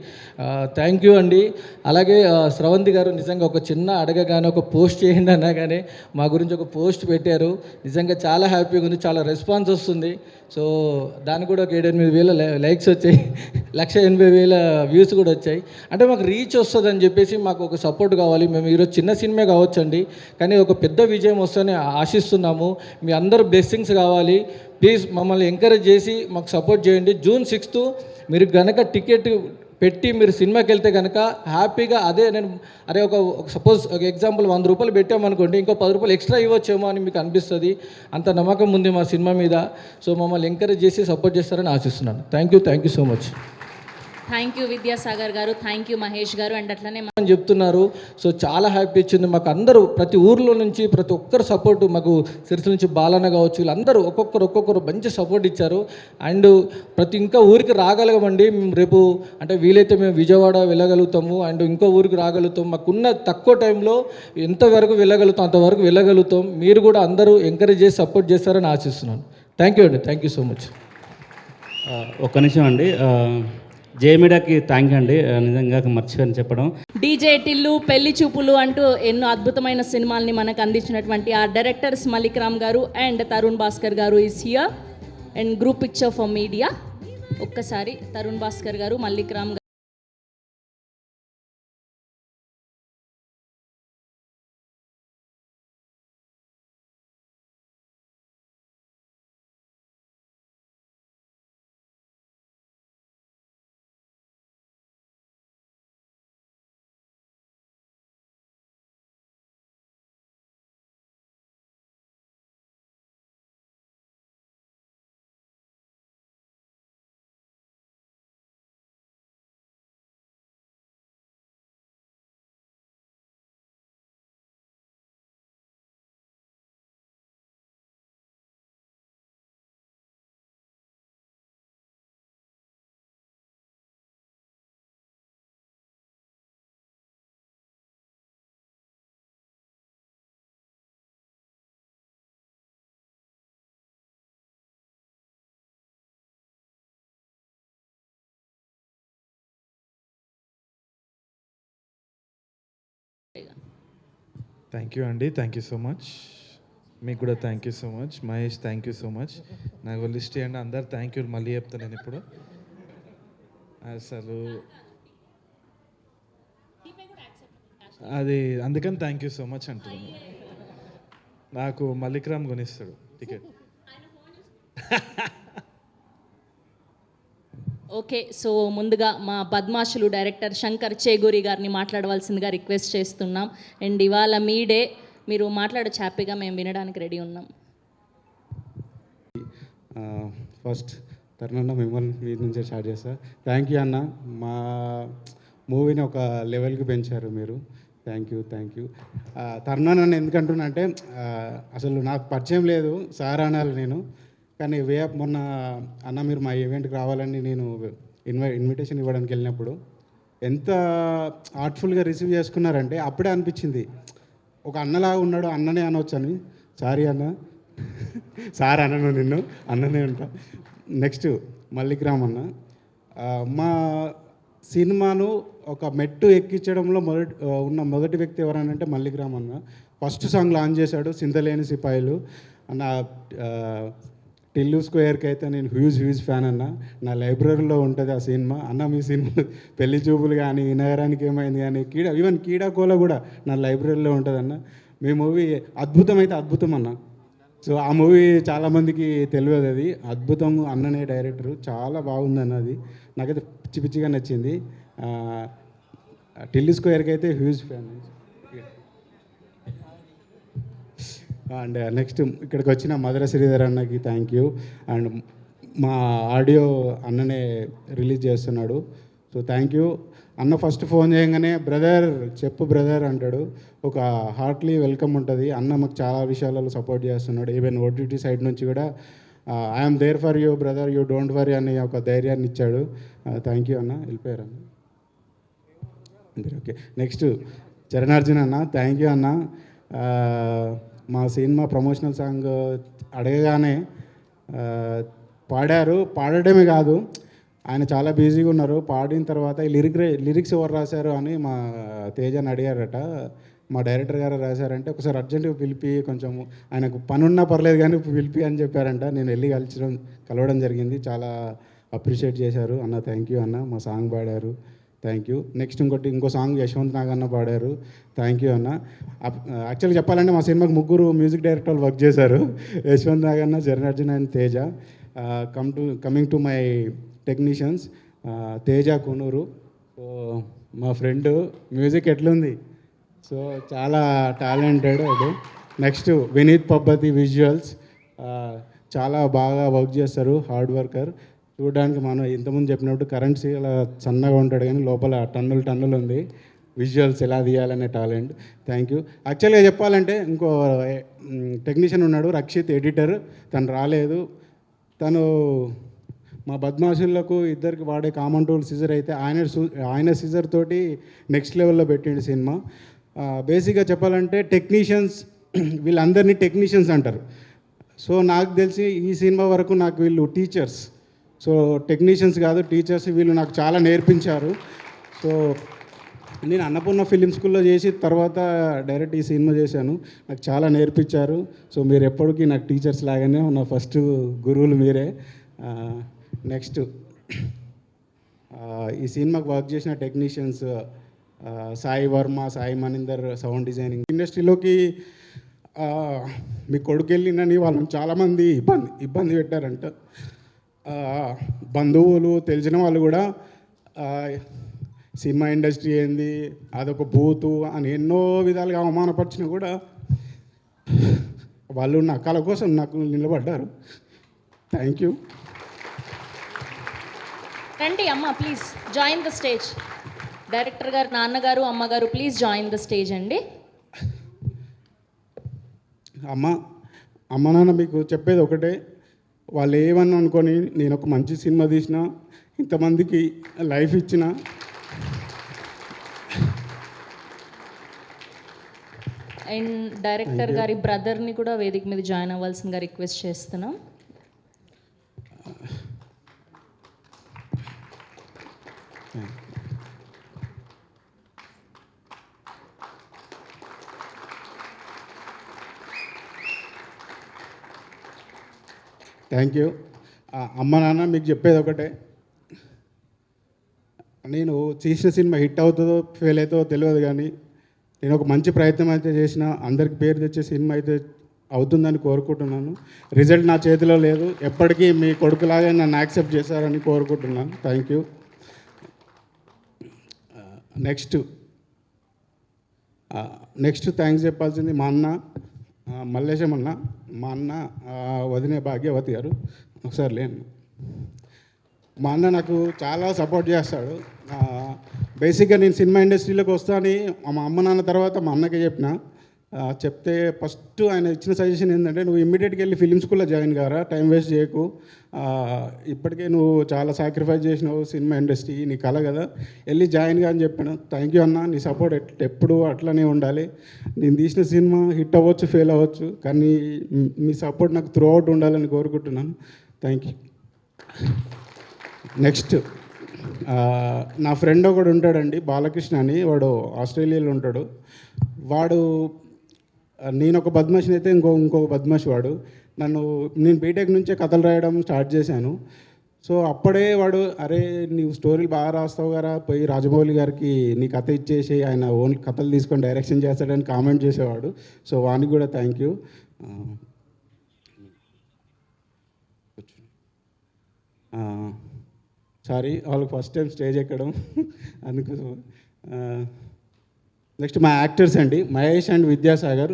Speaker 5: థ్యాంక్ యూ అండి. అలాగే స్రవంతి గారు నిజంగా ఒక చిన్న అడగగానే ఒక పోస్ట్ చేయండి అనగానే మా గురించి ఒక పోస్ట్ పెట్టారు. నిజంగా చాలా హ్యాపీగా ఉంది, చాలా రెస్పాన్స్ వస్తుంది. సో దానికి కూడా ఒక 7-8 వేల లైక్స్ వచ్చాయి, 1,80,000 వ్యూస్ కూడా వచ్చాయి. అంటే మాకు రీచ్ వస్తుందని చెప్పేసి మాకు ఒక సపోర్ట్ కావాలి. మేము ఈరోజు చిన్న సినిమా కావచ్చండి, కానీ ఒక పెద్ద విజయం వస్తుందని ఆశిస్తున్నాము. మీ అందరూ బ్లెస్సింగ్స్ కావాలి. ప్లీజ్ మమ్మల్ని ఎంకరేజ్ చేసి మాకు సపోర్ట్ చేయండి. June 6th మీరు కనుక టికెట్ పెట్టి మీరు సినిమాకి వెళ్తే కనుక హ్యాపీగా అదే నేను అరే ఒక సపోజ్ ఒక ఎగ్జాంపుల్ 100 రూపాయలు పెట్టామనుకోండి, ఇంకో 10 రూపాయలు ఎక్స్ట్రా ఇవ్వచ్చేమో అని మీకు అనిపిస్తుంది. అంత నమ్మకం ఉంది మా సినిమా మీద. సో మమ్మల్ని ఎంకరేజ్ చేసి సపోర్ట్ చేస్తారని ఆశిస్తున్నాను. Thank you so much.
Speaker 2: Thank you Vidyasagar గారు, థ్యాంక్ యూ మహేష్ గారు. అండ్ అట్లనే
Speaker 5: అని చెప్తున్నారు. సో చాలా హ్యాపీ ఇచ్చింది మాకు. అందరూ ప్రతి ఊర్లో నుంచి ప్రతి ఒక్కరు సపోర్టు మాకు, సిరిసిల్ల నుంచి బాలన్న కావచ్చు, వీళ్ళందరూ ఒక్కొక్కరు మంచి సపోర్ట్ ఇచ్చారు. అండ్ ప్రతి ఇంకా ఊరికి రాగలగమండి మేము రేపు. అంటే వీలైతే మేము విజయవాడ వెళ్ళగలుగుతాము అండ్ ఇంకో ఊరికి రాగలుగుతాం. మాకున్న తక్కువ టైంలో ఎంతవరకు వెళ్ళగలుగుతాం అంతవరకు వెళ్ళగలుగుతాం. మీరు కూడా అందరూ ఎంకరేజ్ చేసి సపోర్ట్ చేస్తారని ఆశిస్తున్నాను. థ్యాంక్ యూ అండి. Thank you so much.
Speaker 3: ఒక్క నిమిషం అండి. జే మీడియాకి థ్యాంక్ యూ అండి. నిజంగా మర్చిపోయాను చెప్పడం.
Speaker 2: డీజే టిల్లు, పెళ్లి చూపులు అంటూ ఎన్నో అద్భుతమైన సినిమాల్ని మనకు అందించినటువంటి ఆ డైరెక్టర్స్ మల్లిక్ రామ్ గారు అండ్ తరుణ్ భాస్కర్ గారు is here and group picture for media. ఒక్కసారి తరుణ్ భాస్కర్ గారు, మల్లిక్ రామ్ గారు.
Speaker 6: థ్యాంక్ యూ అండి. Thank you so much. మీకు కూడా thank you so much. Mahesh thank you so much. నాకు లిస్ట్ చేయండి అందరు థ్యాంక్ యూ మళ్ళీ చెప్తాను నేను ఇప్పుడు. అసలు అది అందుకని థ్యాంక్ యూ సో మచ్ అంటున్నాను. నాకు మల్లిక్ రామ్ కొనిస్తాడు టికెట్.
Speaker 2: ఓకే, సో ముందుగా మా బద్మాషులు డైరెక్టర్ శంకర్ చేగూరి గారిని మాట్లాడవలసిందిగా రిక్వెస్ట్ చేస్తున్నాం. అండ్ ఇవాళ మీ డే, మీరు మాట్లాడచ్చు హ్యాపీగా, మేము వినడానికి రెడీ ఉన్నాం.
Speaker 7: ఫస్ట్ తరుణ్ మిమ్మల్ని మీ నుంచే స్టార్ట్ చేస్తా. థ్యాంక్ యూ అన్న, మా మూవీని ఒక లెవెల్కి పెంచారు మీరు. Thank you. తరుణ్ నన్ను ఎందుకంటున్నా అంటే అసలు నాకు పరిచయం లేదు, సార్ అనాలి నేను. కానీ మొన్న అన్న మీరు మా ఈవెంట్కి రావాలని నేను ఇన్విటేషన్ ఇవ్వడానికి వెళ్ళినప్పుడు ఎంత ఆర్ట్ఫుల్గా రిసీవ్ చేసుకున్నారంటే అప్పుడే అనిపించింది ఒక అన్నలాగా ఉన్నాడు, అన్ననే అనవచ్చు అని. సారీ అన్న, సార్ అన్నను నిన్ను అన్ననే ఉంటా. నెక్స్ట్ మల్లిక్ రామ్ అన్న, మా సినిమాను ఒక మెట్టు ఎక్కించడంలో ఉన్న మొదటి వ్యక్తి ఎవరనంటే మల్లిక్రామ్ అన్న. ఫస్ట్ సాంగ్ లాంచ్ చేశాడు సింతలేని సిపాయిలు అన్న. టిల్లు స్క్వేర్కి అయితే నేను హ్యూజ్ ఫ్యాన్ అన్న. నా లైబ్రరీలో ఉంటుంది ఆ సినిమా అన్న. మీ సినిమా పెళ్లి చూపులు కానీ నగరానికి ఏమైంది కానీ ఈవెన్ కీడాకోల కూడా నా లైబ్రరీలో ఉంటుంది అన్న. మీ మూవీ అద్భుతం అయితే అద్భుతం అన్న. సో ఆ మూవీ చాలామందికి తెలియదు, అది అద్భుతం. అన్ననే డైరెక్టరు, చాలా బాగుంది అన్నది. నాకైతే పిచ్చిగా నచ్చింది. టిల్లు స్క్వేర్కి అయితే హ్యూజ్ ఫ్యాన్. అండ్ నెక్స్ట్ ఇక్కడికి వచ్చిన మధుర శ్రీధర్ అన్నకి థ్యాంక్ యూ. అండ్ మా ఆడియో అన్ననే రిలీజ్ చేస్తున్నాడు, సో థ్యాంక్ యూ అన్న. ఫస్ట్ ఫోన్ చేయగానే బ్రదర్ చెప్పు బ్రదర్ అంటాడు, ఒక హార్ట్లీ వెల్కమ్ ఉంటుంది. అన్న మాకు చాలా విషయాలలో సపోర్ట్ చేస్తున్నాడు. ఈవెన్ ఓటీటీ సైడ్ నుంచి కూడా I'm there for you brother, you don't worry అనే ఒక ధైర్యాన్ని ఇచ్చాడు. థ్యాంక్ యూ అన్న. వెళ్ళిపోయారు అన్న. ఓకే, నెక్స్ట్ చరణార్జున్ అన్న, థ్యాంక్ యూ అన్న. మా సినిమా ప్రమోషనల్ సాంగ్ అడగగానే పాడారు. పాడడమే కాదు, ఆయన చాలా బిజీగా ఉన్నారు. పాడిన తర్వాత ఈ లిరిక్స్ ఎవరు రాశారు అని మా తేజని అడిగారట. మా డైరెక్టర్ గారు రాశారంటే ఒకసారి అర్జెంటుగా పిలిపి, కొంచెం ఆయనకు పని ఉన్నా పర్లేదు కానీ పిలిపి అని చెప్పారంట. నేను వెళ్ళి కలవడం జరిగింది. చాలా అప్రిషియేట్ చేశారు అన్న. థ్యాంక్ యూ అన్న. మా సాంగ్ పాడారు, థ్యాంక్ యూ. నెక్స్ట్ ఇంకో సాంగ్ యశ్వంత్ నాగన్న పాడారు, థ్యాంక్ యూ అన్న. యాక్చువల్గా చెప్పాలంటే మా సినిమాకి 3 మ్యూజిక్ డైరెక్టర్లు వర్క్ చేశారు, Yashwanth Naganna, Charanarjun and Teja. Coming to my technicians, Teja Konuru. So మా ఫ్రెండ్ మ్యూజిక్ ఎట్లుంది, సో చాలా టాలెంటెడ్ అది. నెక్స్ట్ వినీత్ పబ్బతి విజువల్స్, చాలా బాగా వర్క్ చేస్తారు, హార్డ్ వర్కర్. చూడడానికి మనం ఇంతకుముందు చెప్పినట్టు కరెంట్స్ ఇలా సన్నగా ఉంటాడు కానీ లోపల టన్నులు ఉంది. విజువల్స్ ఎలా తీయాలనే టాలెంట్, థ్యాంక్ యూ. యాక్చువల్గా చెప్పాలంటే ఇంకో టెక్నీషియన్ ఉన్నాడు రక్షిత్, ఎడిటర్. తను రాలేదు. తను మా బద్మాషులకు ఇద్దరికి వాడే కామన్ టూల్ సిజర్ అయితే ఆయన సిజర్ తోటి నెక్స్ట్ లెవెల్లో పెట్టిండు సినిమా. బేసిక్గా చెప్పాలంటే టెక్నీషియన్స్, వీళ్ళందరినీ టెక్నీషియన్స్ అంటారు. సో నాకు తెలిసి ఈ సినిమా వరకు నాకు వీళ్ళు టీచర్స్, సో టెక్నీషియన్స్ కాదు టీచర్స్. వీళ్ళు నాకు చాలా నేర్పించారు. సో నేను అన్నపూర్ణ ఫిలిం స్కూల్లో చేసి తర్వాత డైరెక్ట్ ఈ సినిమా చేశాను. నాకు చాలా నేర్పించారు. సో మీరు ఎప్పటికీ నాకు టీచర్స్ లాగానే నా ఫస్ట్ గురువులు మీరే. నెక్స్ట్ ఈ సినిమాకి వర్క్ చేసిన technicians Sai Varma, Sai Maninder sound designing. ఇండస్ట్రీలోకి మీ కొడుకు వెళ్ళినని వాళ్ళని చాలామంది ఇబ్బంది పెట్టారంట. బంధువులు తెలిసిన వాళ్ళు కూడా సినిమా ఇండస్ట్రీ ఏంది, అదొక బూతు అని ఎన్నో విధాలుగా అవమానపరిచినా కూడా వాళ్ళు నా కళ కోసం నాకు నిలబడ్డారు. Thank you.
Speaker 2: రండి అమ్మ, please join the stage. Director గారు, నాన్నగారు, అమ్మగారు ప్లీజ్ జాయిన్ ద స్టేజ్ అండి.
Speaker 7: అమ్మ నాన్న మీకు చెప్పేది ఒకటే, వాళ్ళు ఏమన్నా అనుకొని నేను ఒక మంచి సినిమా తీసిన, ఇంతమందికి లైఫ్ ఇచ్చిన,
Speaker 2: అండ్ డైరెక్టర్ గారి బ్రదర్ని కూడా వేదిక మీద జాయిన్ అవ్వాల్సిందిగా రిక్వెస్ట్ చేస్తున్నాం.
Speaker 7: Thank you. అమ్మ నాన్న మీకు చెప్పేది ఒకటే, నేను చేసిన సినిమా హిట్ అవుతుందో ఫెయిల్ అవుతుందో తెలియదు కానీ నేను ఒక మంచి ప్రయత్నం అయితే చేసిన, అందరికి పేరు తెచ్చే సినిమా అయితే అవుతుందని కోరుకుంటున్నాను. రిజల్ట్ నా చేతిలో లేదు, ఎప్పటికీ మీ కొడుకులాగే నన్ను యాక్సెప్ట్ చేశారని కోరుకుంటున్నాను. Thank you. నెక్స్ట్ థ్యాంక్స్ చెప్పాల్సింది మా అన్న మల్లేశం అన్న, మా అన్న వదినే భాగ్యవతి గారు. ఒకసారి లేను. మా అన్న నాకు చాలా సపోర్ట్ చేస్తాడు. బేసిక్గా నేను సినిమా ఇండస్ట్రీలోకి వస్తానని మా అమ్మ నాన్న తర్వాత మా అన్నకే చెప్పిన. చెప్తే ఫస్ట్ ఆయన ఇచ్చిన సజెషన్ ఏంటంటే, నువ్వు ఇమ్మీడియట్గా వెళ్ళి ఫిలిం స్కూల్లో జాయిన్ కారా, టైం వేస్ట్ చేయకు, ఇప్పటికే నువ్వు చాలా సాక్రిఫైస్ చేసినావు సినిమా ఇండస్ట్రీ, నీ కళ కదా, వెళ్ళి జాయిన్ గా అని చెప్పాను. థ్యాంక్ యూ అన్న, నీ సపోర్ట్ ఎప్పుడు అట్లనే ఉండాలి. నేను తీసిన సినిమా హిట్ అవ్వచ్చు, ఫెయిల్ అవ్వచ్చు, కానీ మీ సపోర్ట్ నాకు త్రూ అవుట్ ఉండాలని కోరుకుంటున్నాను. Thank you. నా ఫ్రెండ్ ఒకడు ఉంటాడండి, బాలకృష్ణ అని, వాడు ఆస్ట్రేలియాలో ఉంటాడు. వాడు నేను ఒక బద్మాషిని అయితే ఇంకొక బద్మాషి వాడు. నేను బీటెక్ నుంచే కథలు రాయడం స్టార్ట్ చేశాను. సో అప్పుడే వాడు, అరే నీవు స్టోరీలు బాగా రాస్తావు కదా, పోయి రాజమౌళి గారికి నీ కథ ఇచ్చేసి ఆయన ఓన్ కథలు తీసుకొని డైరెక్షన్ చేస్తాడని కామెంట్ చేసేవాడు. సో వానికి కూడా థ్యాంక్ యూ. సారీ, వాళ్ళకి ఫస్ట్ టైం స్టేజ్ ఎక్కడం అందుకోసం. నెక్స్ట్ మా యాక్టర్స్ అండి, మహేష్ అండ్ విద్యాసాగర్.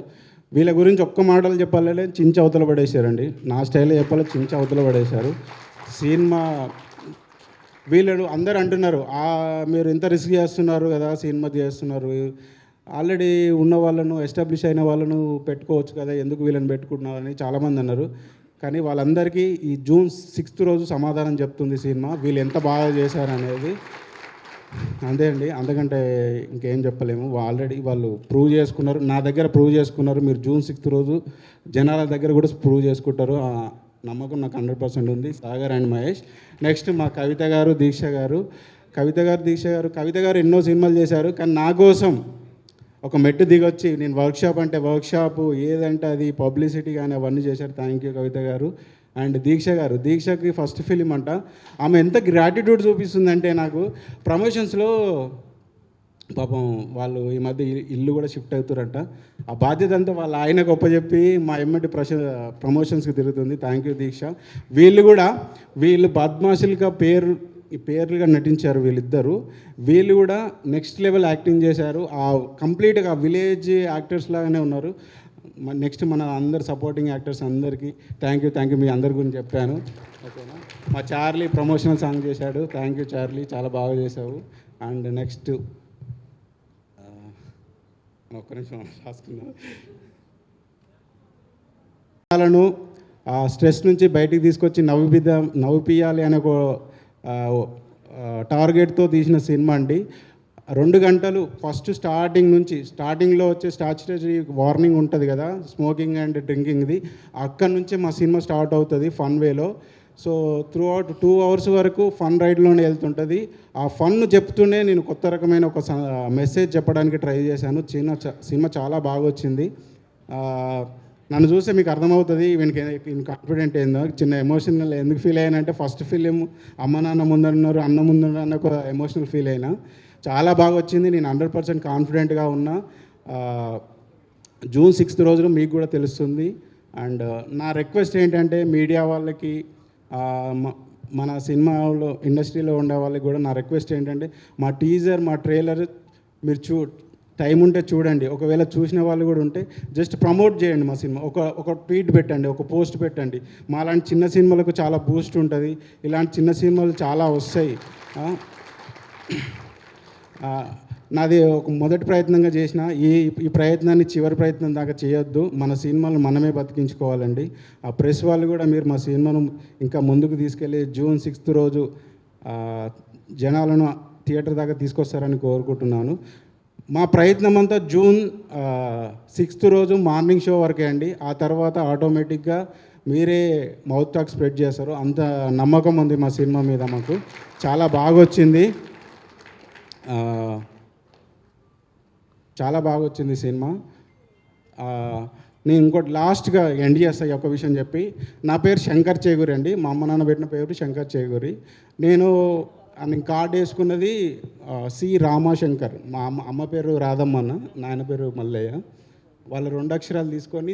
Speaker 7: వీళ్ళ గురించి ఒక్క మాటలు చెప్పాలంటే చించి అవతల పడేశారండి. నా స్టైల్లో చెప్పాలి, చించి అవతల పడేశారు. సినిమా వీళ్ళు అందరూ అంటున్నారు, మీరు ఎంత రిస్క్ చేస్తున్నారు కదా, సినిమా చేస్తున్నారు, ఆల్రెడీ ఉన్న వాళ్ళను, ఎస్టాబ్లిష్ అయిన వాళ్ళను పెట్టుకోవచ్చు కదా, ఎందుకు వీళ్ళని పెట్టుకుంటున్నారు అని చాలామంది అన్నారు. కానీ వాళ్ళందరికీ ఈ జూన్ 6th రోజు సమాధానం చెప్తుంది సినిమా, వీళ్ళు ఎంత బాగా చేశారనేది. అంతే అండి, అంతకంటే ఇంకేం చెప్పలేము. ఆల్రెడీ వాళ్ళు ప్రూవ్ చేసుకున్నారు, నా దగ్గర ప్రూవ్ చేసుకున్నారు. మీరు జూన్ 6th రోజు జనాల దగ్గర కూడా ప్రూవ్ చేసుకుంటారు, నమ్మకం నాకు 100% ఉంది. సాగర్ అండ్ మహేష్. నెక్స్ట్ మా కవిత గారు, దీక్ష గారు. కవిత గారు ఎన్నో సినిమాలు చేశారు, కానీ నా కోసం ఒక మెట్టు దిగొచ్చి, నేను వర్క్షాప్ అంటే వర్క్షాపు, ఏదంటే అది పబ్లిసిటీ కానీ అవన్నీ చేశారు. థ్యాంక్ యూ కవిత గారు. అండ్ దీక్షకి ఫస్ట్ ఫిలిం అంట. ఆమె ఎంత గ్రాటిట్యూడ్ చూపిస్తుందంటే, నాకు ప్రమోషన్స్లో పాపం వాళ్ళు ఈ మధ్య ఇల్లు కూడా షిఫ్ట్ అవుతారంట, ఆ బాధ్యత అంతా వాళ్ళ ఆయన గొప్పచెప్పి మా ఎమ్మటి ప్రమోషన్స్కి తిరుగుతుంది. థ్యాంక్ యూ దీక్ష. వీళ్ళు బద్మాషులుగా పేర్లుగా నటించారు వీళ్ళిద్దరూ. వీళ్ళు కూడా నెక్స్ట్ లెవెల్ యాక్టింగ్ చేశారు. కంప్లీట్గా విలేజ్ యాక్టర్స్ లాగానే ఉన్నారు. నెక్స్ట్ మన అందరు సపోర్టింగ్ యాక్టర్స్ అందరికీ థ్యాంక్ యూ. మీ అందరి గురించి చెప్పాను, ఓకేనా. మా చార్లీ ప్రమోషనల్ సాంగ్ చేశాడు. థ్యాంక్ యూ చార్లీ, చాలా బాగా చేసావు. అండ్ నెక్స్ట్ ఒక్క నిమిషం రాసుకున్నాను. స్ట్రెస్ నుంచి బయటికి తీసుకొచ్చి నవ్విపియాలి అనే ఒక టార్గెట్తో తీసిన సినిమా అండి. 2 గంటలు ఫస్ట్ స్టార్టింగ్లో వచ్చే స్టాచ్యుటరీ వార్నింగ్ ఉంటుంది కదా, స్మోకింగ్ అండ్ డ్రింకింగ్ది, అక్కడి నుంచే మా సినిమా స్టార్ట్ అవుతుంది ఫన్ వేలో. సో త్రూ అవుట్ 2 hours వరకు ఫన్ రైడ్లోనే వెళ్తుంటుంది. ఆ ఫన్ చెప్తూనే నేను కొత్త రకమైన ఒక మెసేజ్ చెప్పడానికి ట్రై చేశాను. సినిమా చాలా బాగా వచ్చింది. నన్ను చూస్తే మీకు అర్థమవుతుంది వీనికి కాన్ఫిడెంట్ ఏందో. చిన్న ఎమోషనల్ ఎందుకు ఫీల్ అయ్యానంటే, ఫస్ట్ ఫిలిం అమ్మ నాన్న ముందన్నారు, అన్న ముందన్నారు అన్న ఒక ఎమోషనల్ ఫీల్ అయినా. చాలా బాగా వచ్చింది. నేను 100% కాన్ఫిడెంట్గా ఉన్నా. జూన్ 6th రోజున మీకు కూడా తెలుస్తుంది. అండ్ నా రిక్వెస్ట్ ఏంటంటే, మీడియా వాళ్ళకి, మన సినిమాలో ఇండస్ట్రీలో ఉండే వాళ్ళకి కూడా నా రిక్వెస్ట్ ఏంటంటే, మా టీజర్, మా ట్రైలర్ మీరు టైం ఉంటే చూడండి. ఒకవేళ చూసిన వాళ్ళు కూడా ఉంటే జస్ట్ ప్రమోట్ చేయండి మా సినిమా. ఒక ట్వీట్ పెట్టండి, ఒక పోస్ట్ పెట్టండి. మా లాంటి చిన్న సినిమాలకు చాలా బూస్ట్ ఉంటుంది. ఇలాంటి చిన్న సినిమాలు చాలా వస్తాయి. నాది ఒక మొదటి ప్రయత్నంగా చేసిన ఈ ప్రయత్నాన్ని చివరి ప్రయత్నం దాకా చేయొద్దు. మన సినిమాలు మనమే బతికించుకోవాలండి. ఆ ప్రెస్ వాళ్ళు కూడా మీరు మా సినిమాను ఇంకా ముందుకు తీసుకెళ్ళి జూన్ 6th రోజు జనాలను థియేటర్ దాకా తీసుకొస్తారని కోరుకుంటున్నాను. మా ప్రయత్నం అంతా జూన్ 6th రోజు మార్నింగ్ షో వరకే అండి. ఆ తర్వాత ఆటోమేటిక్గా మీరే మౌత్ టాక్ స్ప్రెడ్ చేస్తారు. అంత నమ్మకం ఉంది మా సినిమా మీద మాకు. చాలా బాగా వచ్చింది, చాలా బాగా వచ్చింది సినిమా. నేను ఇంకోటి లాస్ట్గా ఎండ్ చేస్తాను ఒక విషయం చెప్పి. నా పేరు శంకర్ చేగూరి అండి. మా అమ్మ నాన్న పెట్టిన పేరు శంకర్ చేగూరి. నేను కార్డు వేసుకున్నది సి రామాశంకర్. మా అమ్మ పేరు రాధమ్మన్న, నాయన పేరు మల్లయ్య. వాళ్ళ 2 అక్షరాలు తీసుకొని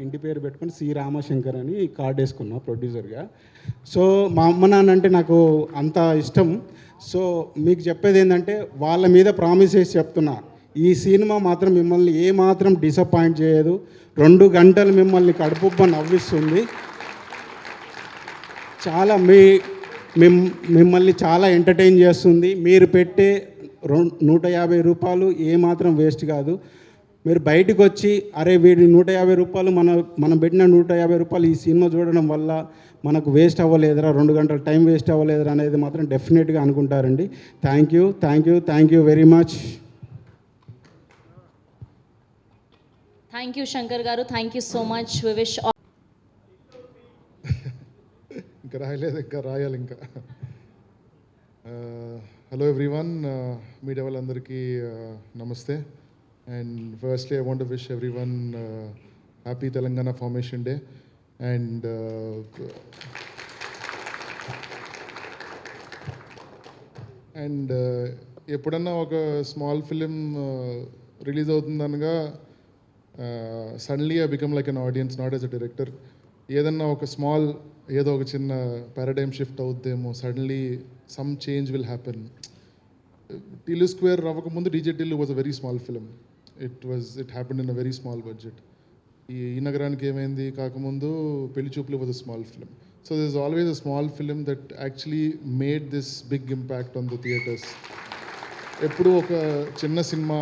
Speaker 7: ఇంటి పేరు పెట్టుకొని సి రామశంకర్ అని కార్డు వేసుకున్నా ప్రొడ్యూసర్గా. సో మా అమ్మ నాన్న అంటే నాకు అంత ఇష్టం. సో మీకు చెప్పేది ఏంటంటే, వాళ్ళ మీద ప్రామిస్ చేసి చెప్తున్నా, ఈ సినిమా మాత్రం మిమ్మల్ని ఏమాత్రం డిసప్పాయింట్ చేయదు. 2 గంటలు మిమ్మల్ని కడుపుబ్బ నవ్విస్తుంది. చాలా మిమ్మల్ని చాలా ఎంటర్టైన్ చేస్తుంది. మీరు పెట్టే 150 రూపాయలు ఏమాత్రం వేస్ట్ కాదు. మీరు బయటకు వచ్చి, అరే వీడి 150 రూపాయలు మనం పెట్టిన 150 రూపాయలు ఈ సినిమా చూడడం వల్ల మనకు వేస్ట్ అవ్వలేదురా, 2 గంటల టైం వేస్ట్ అవ్వలేదురా అనేది మాత్రం డెఫినెట్గా అనుకుంటారండి. Thank you very much.
Speaker 2: Thank you Shankar garu, thank you so much. We wish
Speaker 8: ఇంకా రాయలేదు, ఇంకా రాయాలి. ఇంకా హలో ఎవ్రీవన్, మీడియా వాళ్ళందరికీ నమస్తే. And firstly I want wish everyone happy Telangana formation day. And and ఎప్పుడన్నా ఒక స్మాల్ ఫిలిం రిలీజ్ అవుతుందనగా suddenly I become like an audience, not as a director. ఏదన్నా ఒక స్మాల్, ఏదో ఒక చిన్న పారాడైమ్ షిఫ్ట్ అవుద్దేమో, suddenly some change will happen. Tillu square అవ్వకముందు DJ Tillu was a very small film. It happened in a very small budget. ఈ నగరానికి ఏమైంది కాకముందు Pelli Choopulu was a small film. So this is always a small film that actually made this big impact on the theatres. ఎప్పుడు ఒక చిన్న సినిమా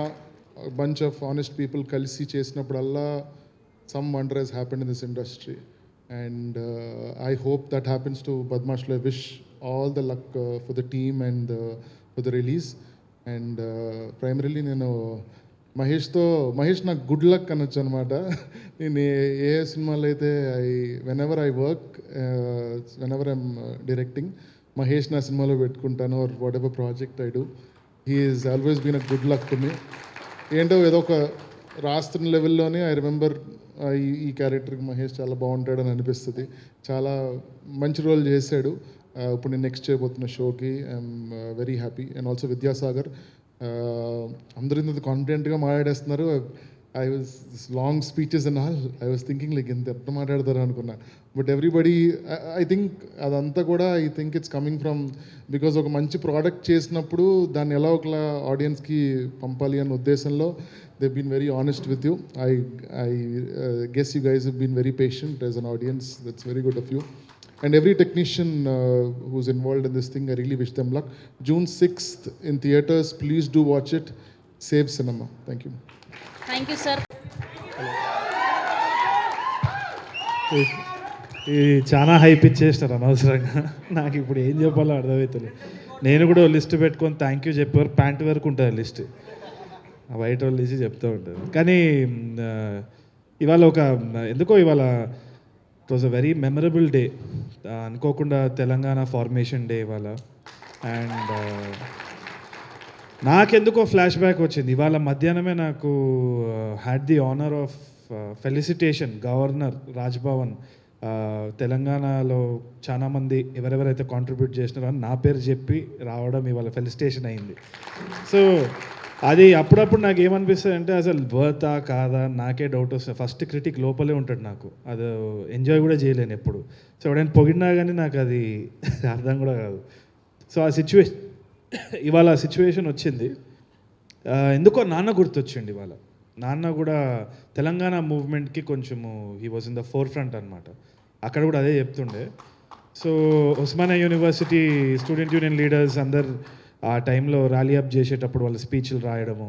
Speaker 8: బంచ్ ఆఫ్ ఆనెస్ట్ పీపుల్ కలిసి చేసినప్పుడల్లా some wonder has happened in this industry. And I hope that happens to బద్మాష్లో. I wish all the luck for the team and for the release. And primarily నేను మహేష్ నాకు గుడ్ లక్ అనొచ్చు అనమాట. నేను ఏ సినిమాలో అయితే whenever I'm directing, Mahesh నా సినిమాలో పెట్టుకుంటాను, or whatever project I do, he is always been a good luck to me. ఏంటో ఏదో ఒక రాస్తున్న లెవెల్లోనే ఐ రిమెంబర్ ఈ క్యారెక్టర్కి మహేష్ చాలా బాగుంటాడని అనిపిస్తుంది. చాలా మంచి రోల్ చేశాడు. ఇప్పుడు నేను నెక్స్ట్ చేయబోతున్న షోకి I'm very happy. And also Vidyasagar, అందరూ ఇంత కాన్ఫిడెంట్గా మాట్లాడేస్తున్నారు. I was long speeches and all, I was thinking like ఎంత మాట్లాడతారు అనుకున్నా. బట్ ఎవ్రీబడి, ఐ థింక్ అదంతా కూడా I think it's coming from because ఒక మంచి ప్రోడక్ట్ చేసినప్పుడు దాన్ని ఎలా ఒకలా ఆడియన్స్కి పంపాలి అన్న ఉద్దేశంలో they been very honest with you. I guess you guys have been very patient as an audience. That's very good of you. And every technician who's involved in this thing, I really wish them luck. June 6th in theaters, please do watch it. Save cinema. Thank you.
Speaker 2: Thank you sir.
Speaker 6: ఇది చాలా హైప్ ఇచ్చేసినారు అనవసరంగా. నాకు ఇప్పుడు ఏం చెప్పాలో అర్థమవుతుంది. నేను కూడా లిస్ట్ పెట్టుకొని థ్యాంక్ యూ చెప్పేవారు ప్యాంట్ వరకు ఉంటుంది లిస్ట్, వైట్ వాళ్ళు తీసి చెప్తూ ఉంటుంది. కానీ ఇవాళ ఇవాళ it was a very memorable day. అనుకోకుండా తెలంగాణ ఫార్మేషన్ డే ఇవాళ. అండ్ నాకెందుకో ఫ్లాష్ బ్యాక్ వచ్చింది. ఇవాళ మధ్యాహ్నమే నాకు had the honour of felicitation governor Raj Bhavan. తెలంగాణలో చాలామంది ఎవరెవరైతే కాంట్రిబ్యూట్ చేసినారో అని నా పేరు చెప్పి రావడం ఇవాళ ఫెలిసిటేషన్ అయింది. సో అది అప్పుడప్పుడు నాకు ఏమనిపిస్తుంది అంటే అసలు వర్తా కాదా నాకే డౌట్ వస్తుంది. ఫస్ట్ క్రిటిక్ లోపలే ఉంటాడు నాకు, అది ఎంజాయ్ కూడా చేయలేను ఎప్పుడు. సో ఎవడైనా పొగిడినా కానీ నాకు అది అర్థం కూడా కాదు. సో ఆ ఇవాళ సిచ్యువేషన్ వచ్చింది. ఎందుకో నాన్న గుర్తొచ్చిండి ఇవాళ. నాన్న కూడా తెలంగాణ మూవ్మెంట్కి కొంచెము he was in the four front అనమాట. అక్కడ కూడా అదే చెప్తుండే. So Osmania university student union leaders అందరు ఆ టైంలో ర్యాలీ అప్ చేసేటప్పుడు వాళ్ళ స్పీచ్లు రాయడము,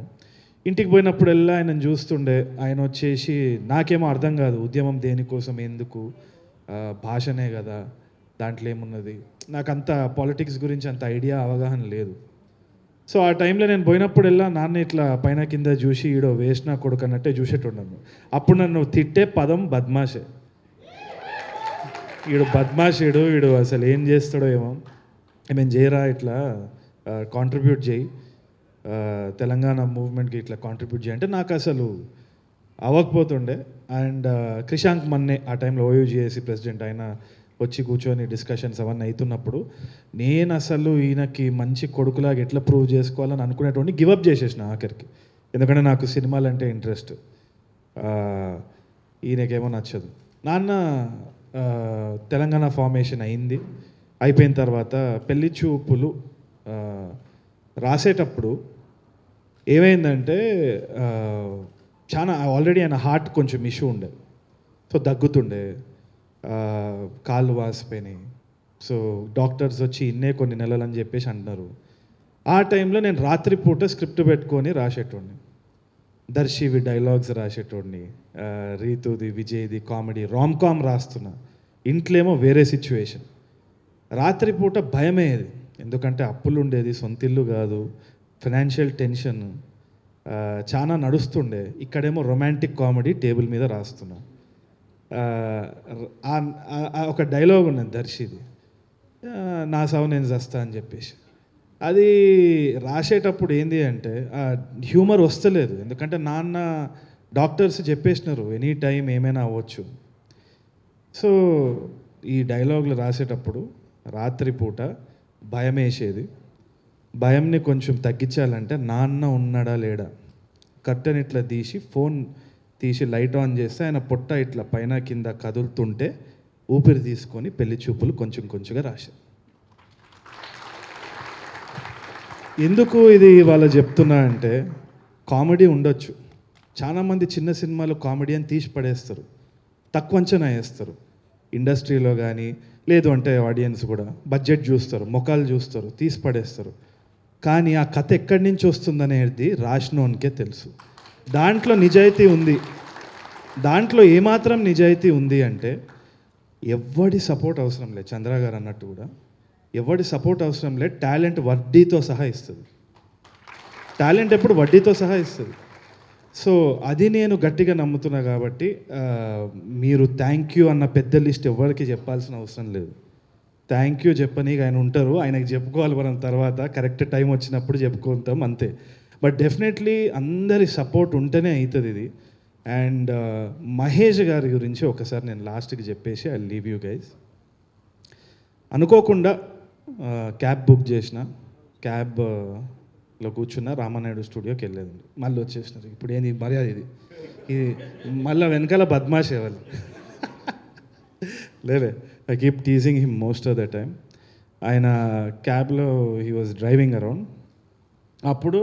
Speaker 6: ఇంటికి పోయినప్పుడల్లా ఆయనను చూస్తుండే. ఆయన వచ్చేసి నాకేమో అర్థం కాదు, ఉద్యమం దేనికోసం, ఎందుకు, భాషనే కదా, దాంట్లో ఏమున్నది, నాకు అంత పాలిటిక్స్ గురించి అంత ఐడియా అవగాహన లేదు. సో ఆ టైంలో నేను పోయినప్పుడల్లా నాన్న ఇట్లా పైన కింద చూసి ఈడో వేస్ట్ నా కొడుకు అన్నట్టే చూసేట్టున్నాను. అప్పుడు నన్ను తిట్టే పదం బద్మాషే. వీడు అసలు ఏం చేస్తాడో ఏమో, ఏమేం చేయరా, ఇట్లా కాంట్రిబ్యూట్ చేయి, తెలంగాణ మూవ్మెంట్కి ఇట్లా కాంట్రిబ్యూట్ చేయి అంటే నాకు అసలు అవ్వకపోతుండే. అండ్ క్రిషాంక్ మన్నే ఆ టైంలో ఓయూజీఏసీ ప్రెసిడెంట్, ఆయన వచ్చి కూర్చొని డిస్కషన్స్ అవన్నీ అవుతున్నప్పుడు నేను అసలు ఈయనకి మంచి కొడుకులాగా ఎట్లా ప్రూవ్ చేసుకోవాలని అనుకునేటువంటి గివప్ చేసేసిన ఆఖరికి. ఎందుకంటే నాకు సినిమాలు అంటే ఇంట్రెస్ట్, ఈయనకేమో నచ్చదు. నాన్న తెలంగాణ ఫార్మేషన్ అయింది. అయిపోయిన తర్వాత పెళ్లి చూపులు రాసేటప్పుడు ఏమైందంటే చాలా ఆల్రెడీ ఆయన హార్ట్ కొంచెం ఇష్యూ ఉండే. సో దగ్గుతుండే, కాళ్ళు వాసిపోయినాయి. సో డాక్టర్స్ వచ్చి ఇన్నే కొన్ని నెలలు అని చెప్పేసి అంటున్నారు. ఆ టైంలో నేను రాత్రిపూట స్క్రిప్ట్ పెట్టుకొని రాసేటోడిని. దర్శివి డైలాగ్స్ రాసేటోడిని, రీతుది విజయ్ది కామెడీ రామ్కామ్ రాస్తున్నా. ఇంట్లో ఏమో వేరే సిచ్యువేషన్. రాత్రిపూట భయమేది, ఎందుకంటే అప్పులు ఉండేది, సొంత ఇల్లు కాదు, ఫైనాన్షియల్ టెన్షన్ చాలా నడుస్తుండే. ఇక్కడేమో రొమాంటిక్ కామెడీ టేబుల్ మీద రాస్తున్నా. ఒక డైలాగ్ ఉన్నది దర్శిది, నా సావు నేను చస్తా అని చెప్పేసి. అది రాసేటప్పుడు ఏంది అంటే హ్యూమర్ వస్తలేదు. ఎందుకంటే నాన్న డాక్టర్స్ చెప్పేసినారు ఎనీ టైం ఏమైనా అవ్వచ్చు. సో ఈ డైలాగులు రాసేటప్పుడు రాత్రిపూట భయం వేసేది. భయంని కొంచెం తగ్గించాలంటే నాన్న ఉన్నాడా లేడా, కర్టెన్ ఇట్లా తీసి ఫోన్ తీసి లైట్ ఆన్ చేస్తే ఆయన పొట్ట ఇట్లా పైన కింద కదులుతుంటే ఊపిరి తీసుకొని పెళ్లి చూపులు కొంచెం కొంచెంగా రాశారు. ఎందుకు ఇది వాళ్ళు చెప్తున్నా అంటే కామెడీ ఉండొచ్చు. చాలామంది చిన్న సినిమాలు కామెడీ అని తీసి పడేస్తారు, తక్కువ అంచనా వేస్తారు. ఇండస్ట్రీలో కానీ లేదు అంటే ఆడియన్స్ కూడా బడ్జెట్ చూస్తారు, ముఖాలు చూస్తారు, తీసి పడేస్తారు. కానీ ఆ కథ ఎక్కడి నుంచి వస్తుందనేది రాసినోనికే తెలుసు. దాంట్లో నిజాయితీ ఉంది. దాంట్లో ఏమాత్రం నిజాయితీ ఉంది అంటే ఎవడి సపోర్ట్ అవసరం లేదు. చంద్ర గారు అన్నట్టు కూడా ఎవడి సపోర్ట్ అవసరం లేదు. టాలెంట్ వడ్డీతో సహా ఇస్తుంది. టాలెంట్ ఎప్పుడు వడ్డీతో సహా ఇస్తుంది. సో అది నేను గట్టిగా నమ్ముతున్నా కాబట్టి మీరు థ్యాంక్ యూ అన్న పెద్ద లిస్ట్ ఎవరికి చెప్పాల్సిన అవసరం లేదు. థ్యాంక్ యూ చెప్పనీకి ఆయన ఉంటారు, ఆయనకి చెప్పుకోవాలి మనం తర్వాత కరెక్ట్ టైం వచ్చినప్పుడు చెప్పుకుంటాం అంతే. బట్ డెఫినెట్లీ అందరి సపోర్ట్ ఉంటేనే అవుతుంది ఇది. అండ్ మహేష్ గారి గురించి ఒకసారి నేను లాస్ట్కి చెప్పేసి ఐ లీవ్ యూ గైస్. అనుకోకుండా క్యాబ్ బుక్ చేసిన, క్యాబ్లో కూర్చున్న రామానాయుడు స్టూడియోకి వెళ్ళేది. మళ్ళీ వచ్చేసినారు. ఇప్పుడు ఏంది మర్యాద ఇది మళ్ళీ వెనకాల బద్మాష్ వాళ్ళు లేదే. I keep teasing him most of the time. ఆయన క్యాబ్లో హీ వాజ్ డ్రైవింగ్ అరౌండ్. అప్పుడు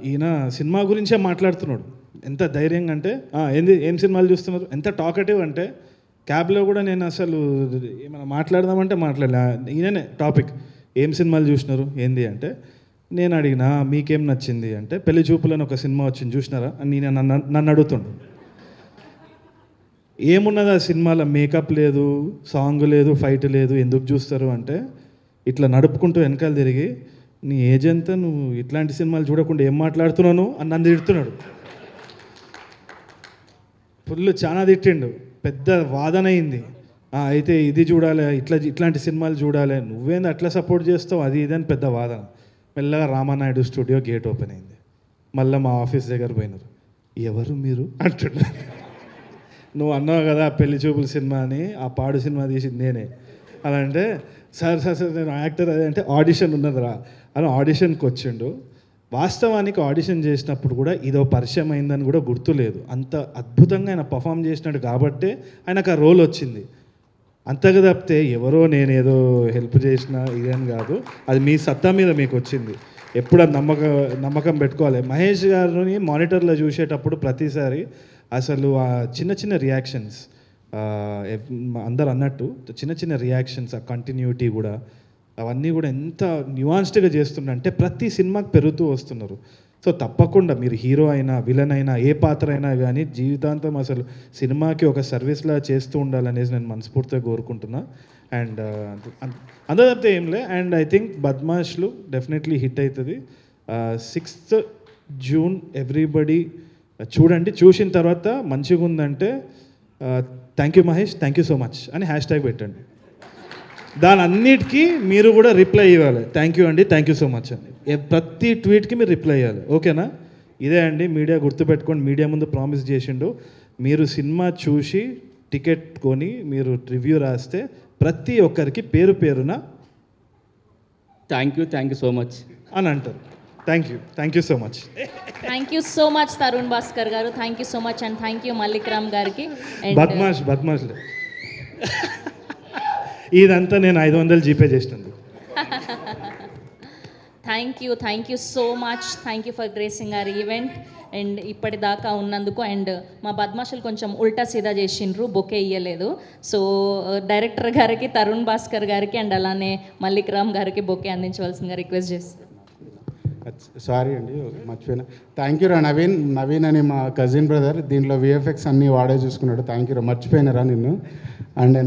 Speaker 6: ఈయన సినిమా గురించే మాట్లాడుతున్నాడు. ఎంత ధైర్యంగా అంటే ఏం సినిమాలు చూస్తున్నారు, ఎంత టాకటివ్ అంటే క్యాబ్లో కూడా నేను అసలు ఏమైనా మాట్లాడదామంటే మాట్లాడలే. ఈయననే టాపిక్ ఏం సినిమాలు చూసినారు ఏంది అంటే నేను అడిగినా మీకేం నచ్చింది అంటే పెళ్లి చూపులని ఒక సినిమా వచ్చింది చూసినారా అని నేను నన్ను అడుగుతుండు. ఏమున్నది ఆ సినిమాలో, మేకప్ లేదు, సాంగ్ లేదు, ఫైట్ లేదు, ఎందుకు చూస్తారు అంటే ఇట్లా నడుపుకుంటూ వెనకాల తిరిగి నీ ఏజ్ ఎంత, నువ్వు ఇట్లాంటి సినిమాలు చూడకుండా ఏం మాట్లాడుతున్నాను అని నన్ను తిడుతున్నాడు. ఫుల్ చాలా తిట్టిండు, పెద్ద వాదన అయింది. అయితే ఇది చూడాలి, ఇట్లాంటి సినిమాలు చూడాలి, నువ్వేంది అట్లా సపోర్ట్ చేస్తావు, అది ఇది అని పెద్ద వాదన. మెల్లగా రామానాయుడు స్టూడియో గేట్ ఓపెన్ అయింది. మళ్ళీ మా ఆఫీస్ దగ్గర పోయినారు. ఎవరు మీరు అంటున్నారు. నువ్వు అన్నావు కదా పెళ్లి చూపుల సినిమా అని, ఆ పాడు సినిమా తీసింది నేనే అలా అంటే సార్ నేను యాక్టర్ అదే అంటే ఆడిషన్ ఉన్నదిరా అని ఆడిషన్కి వచ్చిండు. వాస్తవానికి ఆడిషన్ చేసినప్పుడు కూడా ఇదో పరిచయం అయిందని కూడా గుర్తులేదు. అంత అద్భుతంగా ఆయన పర్ఫామ్ చేసినాడు కాబట్టే ఆయనకు ఆ రోల్ వచ్చింది. అంతగా తప్పితే ఎవరో నేను ఏదో హెల్ప్ చేసిన ఇదేం కాదు, అది మీ సత్తా మీద మీకు వచ్చింది. ఎప్పుడు అది నమ్మకం పెట్టుకోవాలి. మహేష్ గారిని మానిటర్లో చూసేటప్పుడు ప్రతిసారి అసలు ఆ చిన్న చిన్న రియాక్షన్స్, అందరు అన్నట్టు చిన్న చిన్న రియాక్షన్స్, ఆ కంటిన్యూటీ కూడా అవన్నీ కూడా ఎంత న్యూయాన్స్డ్గా చేస్తుండంటే ప్రతి సినిమాకి పెరుగుతూ వస్తున్నారు. సో తప్పకుండా మీరు హీరో అయినా విలన్ అయినా ఏ పాత్ర అయినా కానీ జీవితాంతం అసలు సినిమాకి ఒక సర్వీస్లా చేస్తూ ఉండాలనేసి నేను మనస్ఫూర్తిగా కోరుకుంటున్నా. అండ్ అందరూ తప్పితే ఏం లే. And I think Badmashlu definitely hit అవుతుంది. 6th June ఎవ్రీబడి చూడండి. చూసిన తర్వాత మంచిగా ఉందంటే thank you Mahesh, thank you so much అని హ్యాష్ట్యాగ్ పెట్టండి. దాని అన్నిటికీ మీరు కూడా రిప్లై ఇవ్వాలి. థ్యాంక్ యూ అండి, థ్యాంక్ యూ సో మచ్ అని ప్రతి ట్వీట్కి మీరు రిప్లై ఇవ్వాలి. ఓకేనా? ఇదే అండి మీడియా, గుర్తుపెట్టుకోండి. మీడియా ముందు ప్రామిస్ చేసిండు, మీరు సినిమా చూసి టికెట్ కొని మీరు రివ్యూ రాస్తే ప్రతి ఒక్కరికి పేరు పేరున
Speaker 3: థ్యాంక్ యూ సో మచ్
Speaker 6: అని అంటారు. Thank you so much.
Speaker 2: Thank you so much Tarun Bhaskar garu, thank you so much. And thank you Mallik Ram గారికి.
Speaker 6: బద్మాష్లే ఇదంతా నేను 500 జీపే చేసినందుకు.
Speaker 2: Thank you so much. Thank you for gracing our event and ఇప్పటిదాకా ఉన్నందుకు. అండ్ మా బద్మాషులు కొంచెం ఉల్టా సీదా చేసిండ్రు, బొకే ఇయ్యలేదు. సో డైరెక్టర్ గారికి, తరుణ్ భాస్కర్ గారికి అండ్ అలానే మల్లిక్ రామ్ గారికి బొకే అందించవలసిందిగా రిక్వెస్ట్ చేస్తాను.
Speaker 7: సారీ అండి మర్చిపోయినా. థ్యాంక్ యూ రా నవీన్ అని మా కజిన్ బ్రదర్, దీంట్లో VFX అన్నీ వాడే చూసుకున్నాడు. థ్యాంక్ యూ రా, మర్చిపోయినారా నిన్ను. అండ్